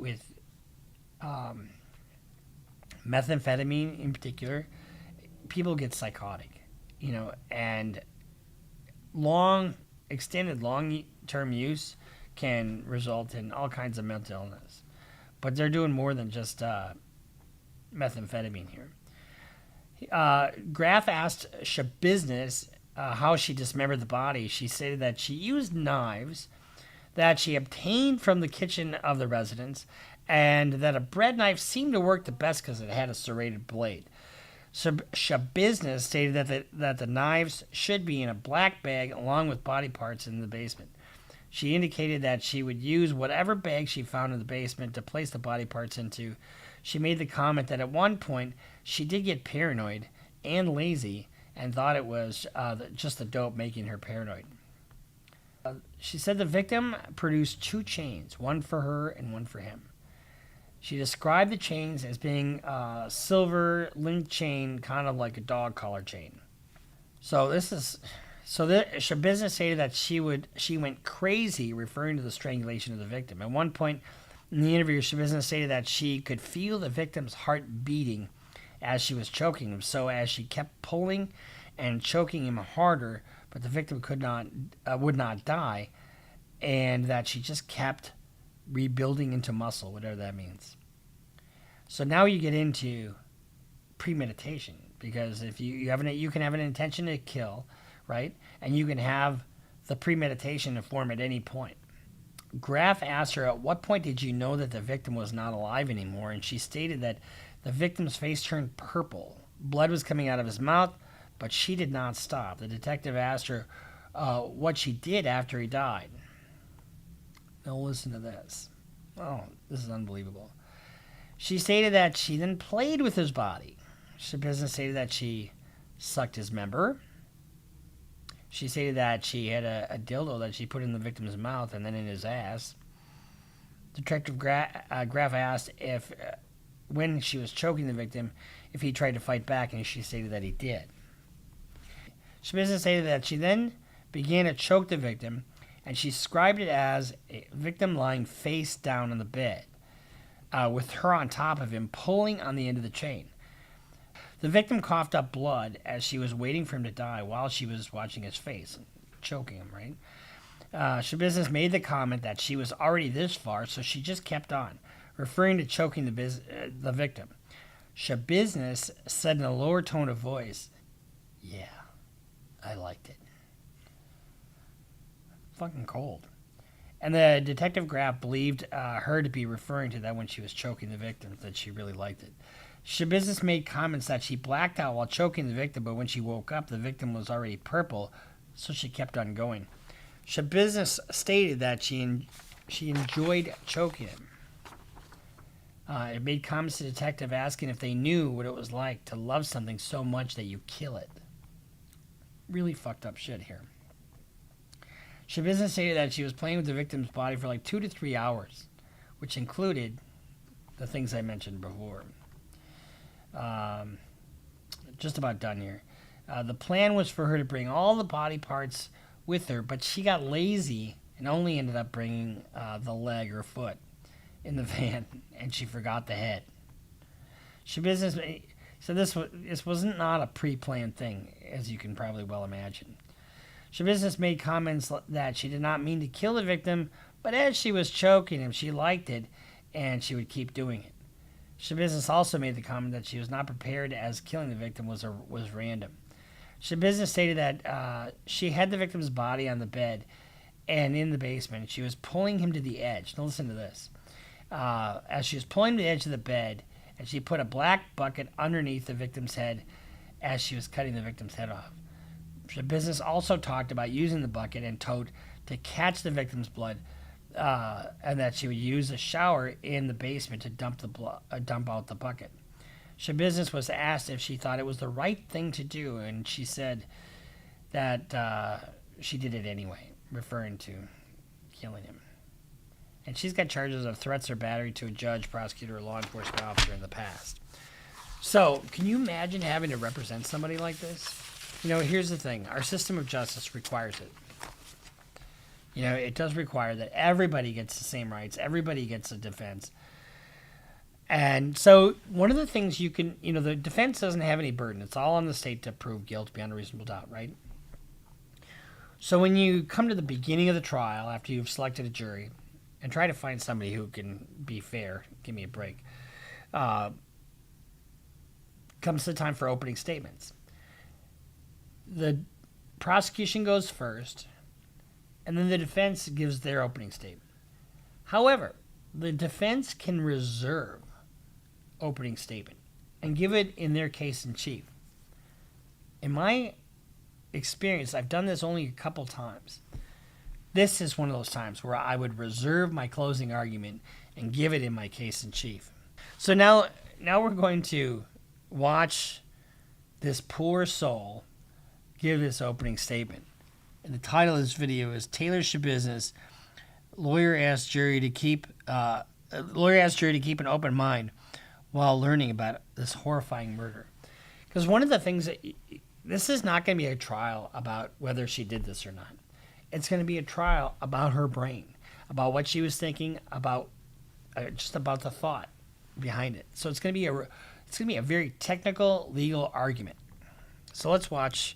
methamphetamine in particular, people get psychotic, and extended long-term use can result in all kinds of mental illness. But they're doing more than just methamphetamine here. Graff asked Ship Business how she dismembered the body. She stated that she used knives that she obtained from the kitchen of the residence, and that a bread knife seemed to work the best because it had a serrated blade. So Ship Business stated that the knives should be in a black bag along with body parts in the basement. She indicated that she would use whatever bag she found in the basement to place the body parts into. She made the comment that at one point she did get paranoid and lazy and thought it was just the dope making her paranoid. She said the victim produced 2 chains, one for her and one for him. She described the chains as being a silver link chain, kind of like a dog collar chain. Ship Business stated that she went crazy referring to the strangulation of the victim. At one point in the interview, Ship Business stated that she could feel the victim's heart beating as she was choking him. So as she kept pulling and choking him harder, but the victim would not die, and that she just kept rebuilding into muscle, whatever that means. So now you get into premeditation, because if you can have an intention to kill, right? And you can have the premeditation to form at any point. Graff asked her, at what point did you know that the victim was not alive anymore? And she stated that the victim's face turned purple. Blood was coming out of his mouth, but she did not stop. The detective asked her what she did after he died. Now listen to this. Oh, this is unbelievable. She stated that she then played with his body. Shabusiness stated that she sucked his member. She stated that she had a dildo that she put in the victim's mouth and then in his ass. Detective Graff asked if, when she was choking the victim, if he tried to fight back, and she stated that he did. Shabusiness stated that she then began to choke the victim, and she described it as a victim lying face down on the bed, with her on top of him pulling on the end of the chain. The victim coughed up blood as she was waiting for him to die while she was watching his face, choking him, right? Shabusiness made the comment that she was already this far, so she just kept on, referring to choking the victim. Shabusiness said in a lower tone of voice, "Yeah, I liked it." Fucking cold. And the Detective Graff believed her to be referring to that when she was choking the victim, that she really liked it. Shabusiness made comments that she blacked out while choking the victim, but when she woke up, the victim was already purple, so she kept on going. Shabusiness stated that she enjoyed choking him. It made comments to the detective asking if they knew what it was like to love something so much that you kill it. Really fucked up shit here. Shabusiness stated that she was playing with the victim's body for like 2 to 3 hours, which included the things I mentioned before. Just about done here. The plan was for her to bring all the body parts with her, but she got lazy and only ended up bringing the leg or foot in the van, and she forgot the head. Shabusiness said this wasn't not a pre-planned thing, as you can probably well imagine. Shabusiness made comments that she did not mean to kill the victim, but as she was choking him, she liked it, and she would keep doing it. Shabusiness also made the comment that she was not prepared, as killing the victim was random. Shabusiness stated that she had the victim's body on the bed and in the basement. She was pulling him to the edge. Now listen to this. As she was pulling him to the edge of the bed, and she put a black bucket underneath the victim's head as she was cutting the victim's head off. Shabusiness also talked about using the bucket and tote to catch the victim's blood, and that she would use a shower in the basement to dump out the bucket. Shabusiness was asked if she thought it was the right thing to do, and she said that she did it anyway, referring to killing him. And she's got charges of threats or battery to a judge, prosecutor, or law enforcement officer in the past. So, can you imagine having to represent somebody like this? You know, here's the thing. Our system of justice requires it. You know, it does require that everybody gets the same rights. Everybody gets a defense. And so one of the things you can, you know, the defense doesn't have any burden. It's all on the state to prove guilt beyond a reasonable doubt, right? So when you come to the beginning of the trial, after you've selected a jury, and try to find somebody who can be fair, give me a break, comes the time for opening statements. The prosecution goes first, and then the defense gives their opening statement. However, the defense can reserve opening statement and give it in their case in chief. In my experience, I've done this only a couple times. This is one of those times where I would reserve my closing argument and give it in my case in chief. So now we're going to watch this poor soul give this opening statement. And the title of this video is Taylor Shabusiness, lawyer asks jury to keep an open mind while learning about this horrifying murder. Because one of the things that this is not going to be a trial about whether she did this or not. It's going to be a trial about her brain, about what she was thinking, about just about the thought behind it. So it's going to be a very technical legal argument. So let's watch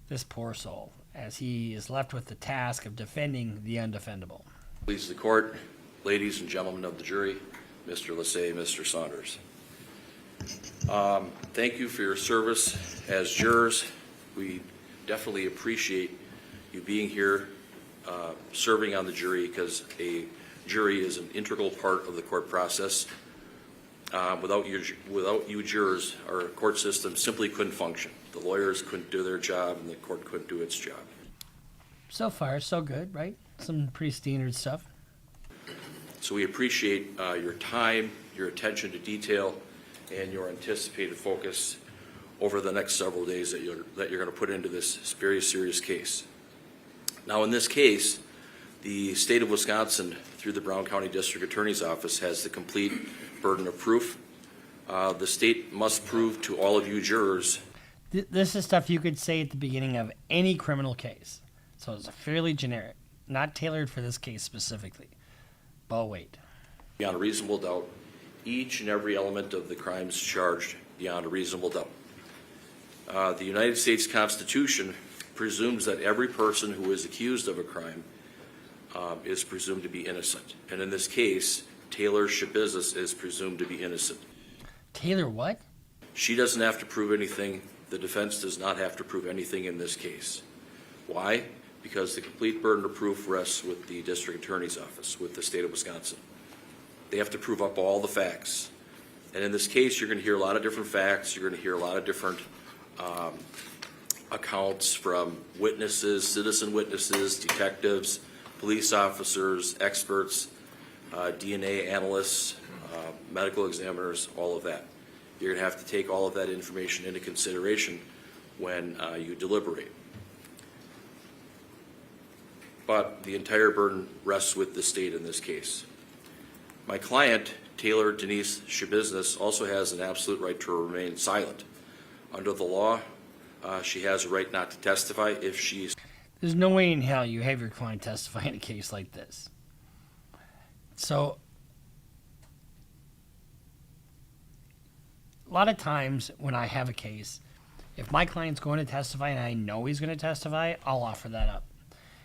this poor soul as he is left with the task of defending the undefendable.
Please the court, ladies and gentlemen of the jury, Mr. Lassay, Mr. Saunders. Thank you for your service as jurors. We definitely appreciate you being here, serving on the jury, because a jury is an integral part of the court process. Without you jurors, our court system simply couldn't function. The lawyers couldn't do their job, and the court couldn't do its job.
So far, so good, right? Some pretty standard stuff.
So we appreciate your time, your attention to detail, and your anticipated focus over the next several days that you're going to put into this very serious case. Now, in this case, the state of Wisconsin, through the Brown County District Attorney's Office, has the complete burden of proof. The state must prove to all of you jurors.
This is stuff you could say at the beginning of any criminal case. So it's fairly generic, not tailored for this case specifically. But wait.
Beyond a reasonable doubt, each and every element of the crimes charged beyond a reasonable doubt. The United States Constitution presumes that every person who is accused of a crime is presumed to be innocent. And in this case, Taylor Shabusiness is presumed to be innocent.
Taylor what?
She doesn't have to prove anything. The defense does not have to prove anything in this case. Why? Because the complete burden of proof rests with the District Attorney's Office, with the state of Wisconsin. They have to prove up all the facts. And in this case, you're going to hear a lot of different facts. You're going to hear a lot of different accounts from witnesses, citizen witnesses, detectives, police officers, experts, DNA analysts, medical examiners, all of that. You're going to have to take all of that information into consideration when you deliberate. But the entire burden rests with the state in this case. My client, Taylor Denise Shabusiness, also has an absolute right to remain silent. Under the law, she has a right not to testify if she's...
There's no way in hell you have your client testify in a case like this. So, a lot of times when I have a case, if my client's going to testify and I know he's going to testify, I'll offer that up.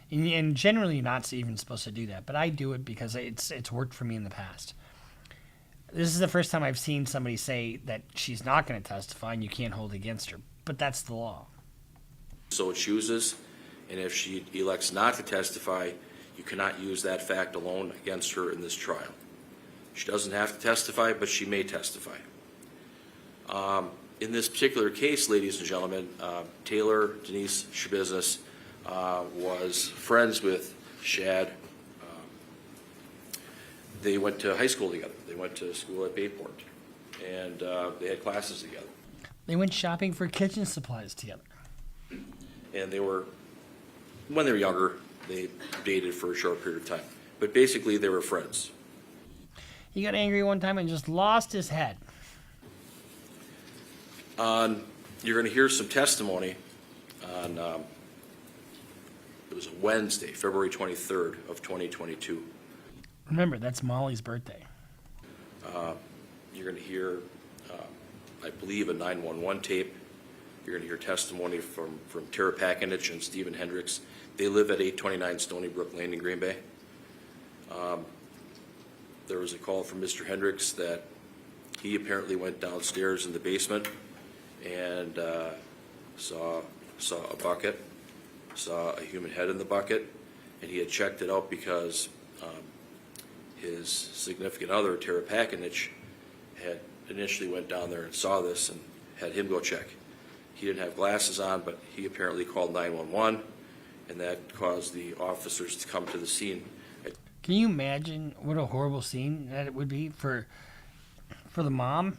And generally, you're not even supposed to do that, but I do it because it's worked for me in the past. This is the first time I've seen somebody say that she's not going to testify and you can't hold it against her, but that's the law.
So chooses, and if she elects not to testify, you cannot use that fact alone against her in this trial. She doesn't have to testify, but she may testify. In this particular case, ladies and gentlemen, Taylor Denise Shabusiness was friends with Shad. They went to high school together. They went to school at Bayport, and they had classes together.
They went shopping for kitchen supplies together.
And when they were younger, they dated for a short period of time. But basically, they were friends.
He got angry one time and just lost his head.
You're going to hear some testimony on, it was a Wednesday, February 23rd of 2022.
Remember, that's Molly's birthday.
You're going to hear, I believe, a 911 tape. You're going to hear testimony from Tara Pakinich and Stephen Hendricks. They live at 829 Stony Brook Lane in Green Bay. There was a call from Mr. Hendricks that he apparently went downstairs in the basement and saw a bucket, saw a human head in the bucket, and he had checked it out because his significant other, Tara Pakinich, had initially went down there and saw this and had him go check. He didn't have glasses on, but he apparently called 911, and that caused the officers to come to the scene.
Can you imagine what a horrible scene that it would be for the mom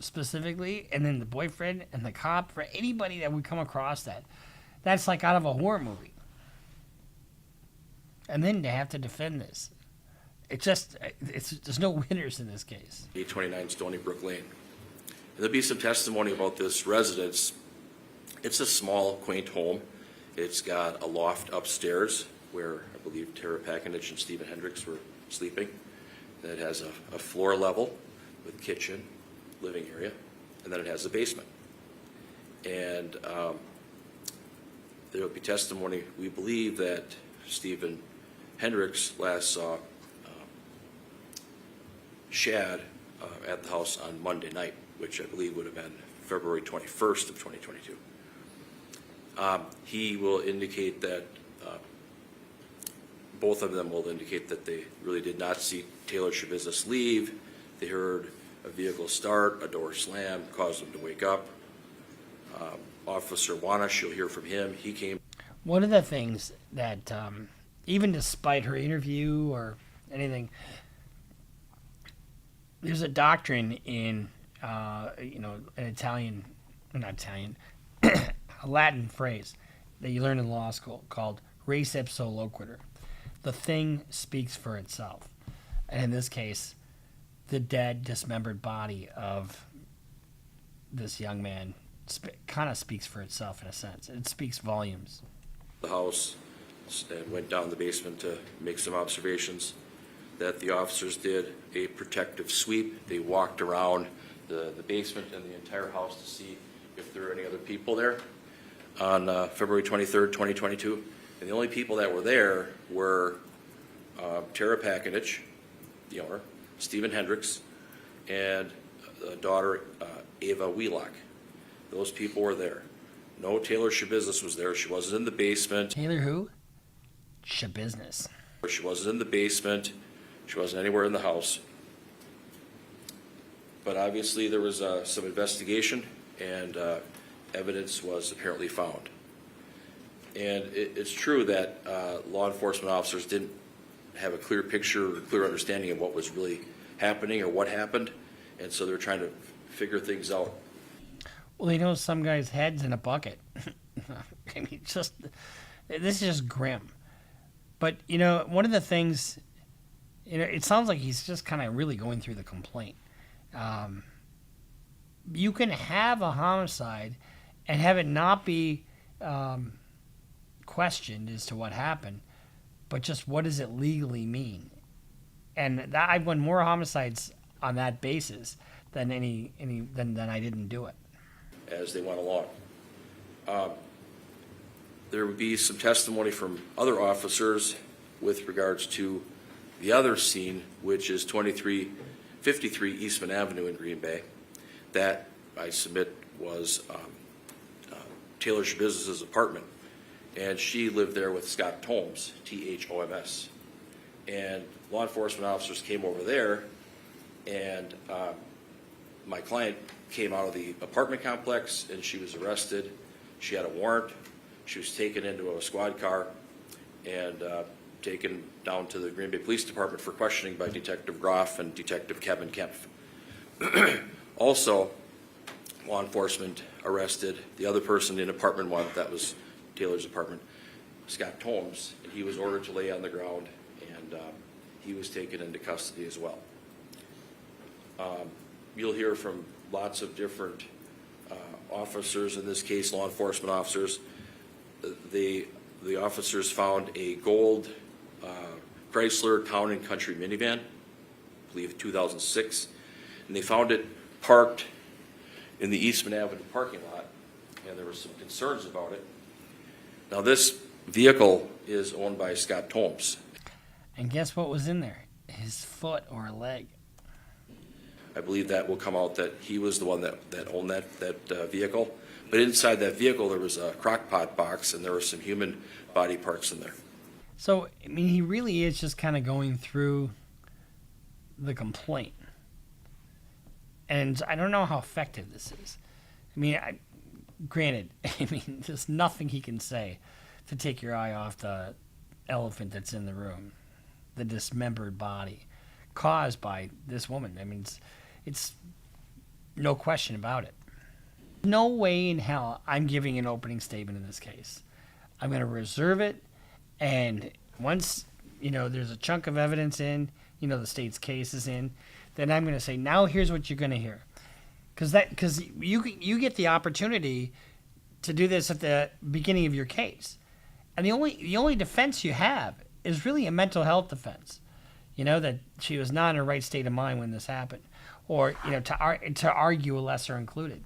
specifically, and then the boyfriend and the cop, for anybody that would come across that? That's like out of a horror movie. And then to have to defend this. There's no winners in this case.
829 Stony Brook Lane. And there'll be some testimony about this residence. It's a small, quaint home. It's got a loft upstairs where I believe Tara Pakinich and Stephen Hendricks were sleeping. Then it has a floor level with kitchen, living area, and then it has a basement. And there will be testimony. We believe that Stephen Hendricks last saw Shad at the house on Monday night, which I believe would have been February 21st of 2022. He will indicate that, both of them will indicate that they really did not see Taylor Shabusiness leave. They heard a vehicle start, a door slam, caused them to wake up. Officer Wanish, you'll hear from him. He came.
One of the things that, even despite her interview or anything, there's a doctrine in, an Italian not Italian, a Latin phrase that you learn in law school called res ipsa loquitur. The thing speaks for itself. And in this case, the dead, dismembered body of this young man kind of speaks for itself in a sense. It speaks volumes.
The house and went down the basement to make some observations. That the officers did a protective sweep. They walked around the basement and the entire house to see if there were any other people there on February 23rd, 2022. And the only people that were there were Tara Pakinich, the owner, Stephen Hendricks, and daughter Ava Wheelock. Those people were there. No Taylor Shabusiness was there. She wasn't in the basement.
Taylor who? Shabusiness.
She wasn't in the basement. She wasn't anywhere in the house. But obviously there was some investigation, and evidence was apparently found. And it's true that law enforcement officers didn't have a clear picture or clear understanding of what was really happening or what happened, and so they're trying to figure things out.
Well, you know, some guy's head's in a bucket. I mean, this is just grim. But, you know, one of the things, you know, it sounds like he's just kind of really going through the complaint. You can have a homicide and have it not be questioned as to what happened, but just what does it legally mean? And I've won more homicides on that basis than than I didn't do it.
As they went along. There would be some testimony from other officers with regards to the other scene, which is 2353 Eastman Avenue in Green Bay. That, I submit, was Taylor Shabusiness's apartment. And she lived there with Scott Thoms, Thoms. And law enforcement officers came over there, and my client came out of the apartment complex, and she was arrested. She had a warrant. She was taken into a squad car and taken down to the Green Bay Police Department for questioning by Detective Groff and Detective Kevin Kempf. Also, law enforcement arrested the other person in apartment 1, that was Taylor's apartment, Scott Thoms, and he was ordered to lay on the ground, and he was taken into custody as well. You'll hear from lots of different officers, in this case law enforcement officers. The officers found a gold Chrysler Town and Country minivan, I believe 2006, and they found it parked in the Eastman Avenue parking lot, and there were some concerns about it. Now this vehicle is owned by Scott Thoms.
And guess what was in there? His foot or leg.
I believe that will come out that he was the one that owned that vehicle. But inside that vehicle there was a crock pot box, and there were some human body parts in there.
So, I mean, he really is just kind of going through the complaint. And I don't know how effective this is. I mean, granted, I mean, there's nothing he can say to take your eye off the elephant that's in the room, the dismembered body caused by this woman. I mean, it's no question about it. No way in hell I'm giving an opening statement in this case. I'm going to reserve it, and once, you know, there's a chunk of evidence in, you know, the state's case is in, then I'm going to say, now here's what you're going to hear. Because you get the opportunity to do this at the beginning of your case. And the only defense you have is really a mental health defense. You know, that she was not in her right state of mind when this happened. Or, you know, to argue a lesser included.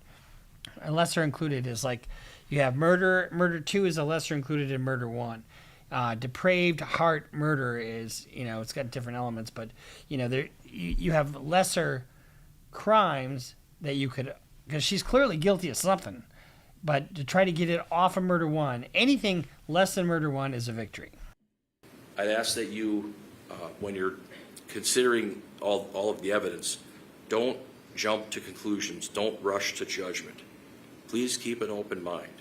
A lesser included is like, you have murder. Murder 2 is a lesser included in murder 1. Depraved heart murder is, you know, it's got different elements, but, you know, you have lesser crimes that you could, because she's clearly guilty of something, but to try to get it off of murder 1, anything less than murder 1 is a victory.
I'd ask that you, when you're considering all of the evidence, don't jump to conclusions. Don't rush to judgment. Please keep an open mind.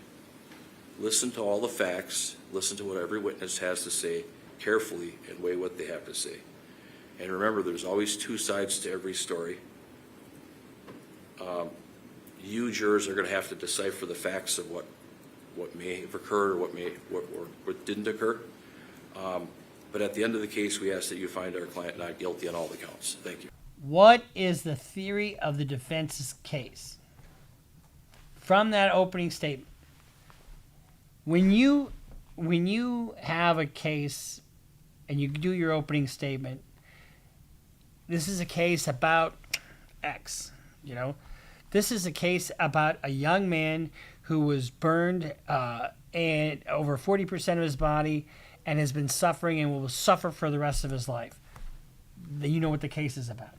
Listen to all the facts. Listen to what every witness has to say carefully and weigh what they have to say. And remember, there's always two sides to every story. You jurors are going to have to decipher the facts of what may have occurred or what didn't occur. But at the end of the case, we ask that you find our client not guilty on all the counts. Thank you.
What is the theory of the defense's case? From that opening statement, when you have a case and you do your opening statement, this is a case about X, you know? This is a case about a young man who was burned and over 40% of his body and has been suffering and will suffer for the rest of his life. Then you know what the case is about.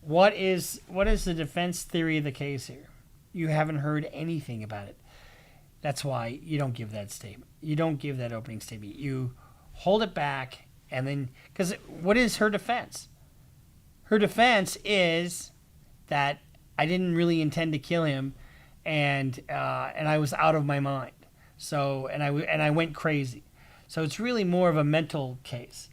What is the defense theory of the case here? You haven't heard anything about it. That's why you don't give that statement. You don't give that opening statement. You hold it back, and then, because what is her defense? Her defense is that I didn't really intend to kill him, and I was out of my mind. So and I went crazy. So it's really more of a mental case.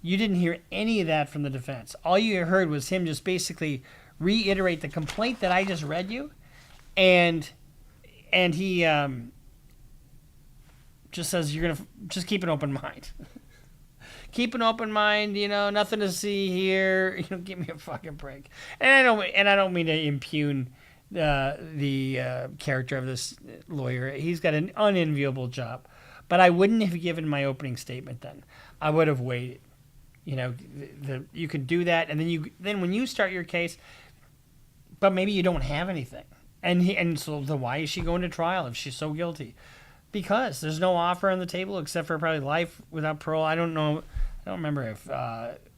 You didn't hear any of that from the defense. All you heard was him just basically reiterate the complaint that I just read you, and he just says you're gonna just keep an open mind. Keep an open mind, you know, nothing to see here. You know, give me a fucking break. And I don't mean to impugn the character of this lawyer. He's got an unenviable job, but I wouldn't have given my opening statement then. I would have waited. You know, you can do that, and then when you start your case, but maybe you don't have anything, and so then why is she going to trial if she's so guilty? Because there's no offer on the table except for probably life without parole. I don't know. I don't remember if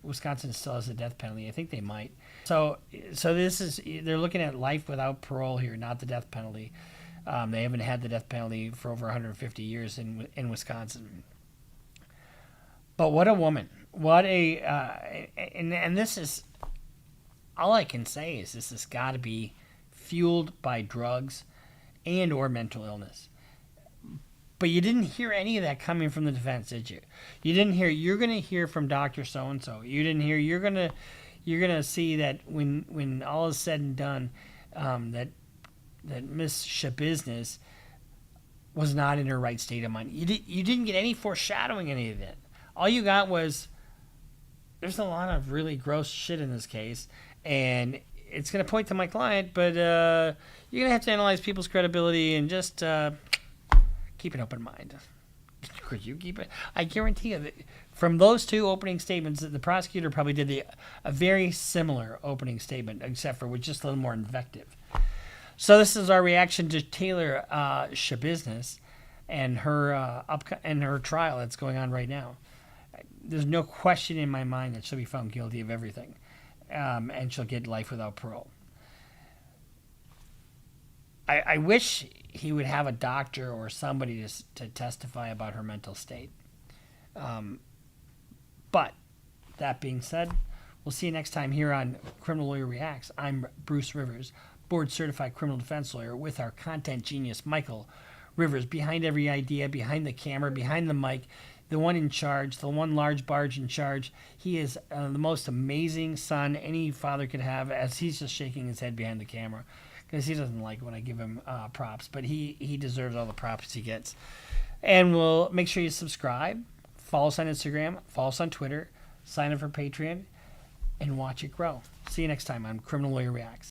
Wisconsin still has the death penalty. I think they might. So they're looking at life without parole here, not the death penalty. They haven't had the death penalty for over 150 years in Wisconsin. But what a woman! What a and this is all I can say is this has got to be fueled by drugs and or mental illness. But you didn't hear any of that coming from the defense, did you? You didn't hear. You're going to hear from Dr. So-and-so. You didn't hear. You're gonna see that when all is said and done, that Miss Shabusiness was not in her right state of mind. You didn't get any foreshadowing any of that. All you got was there's a lot of really gross shit in this case, and it's going to point to my client, but you're going to have to analyze people's credibility and just keep an open mind. Could you keep it? I guarantee you that from those two opening statements, the prosecutor probably did a very similar opening statement, except for with just a little more invective. So this is our reaction to Taylor Shabusiness and her trial that's going on right now. There's no question in my mind that she'll be found guilty of everything, and she'll get life without parole. I wish he would have a doctor or somebody to testify about her mental state. But that being said, we'll see you next time here on Criminal Lawyer Reacts. I'm Bruce Rivers, board-certified criminal defense lawyer with our content genius, Michael Rivers, behind every idea, behind the camera, behind the mic, the one in charge, the one large barge in charge. He is the most amazing son any father could have, as he's just shaking his head behind the camera because he doesn't like when I give him props, but he deserves all the props he gets. And we'll make sure you subscribe, follow us on Instagram, follow us on Twitter, sign up for Patreon, and watch it grow. See you next time on Criminal Lawyer Reacts.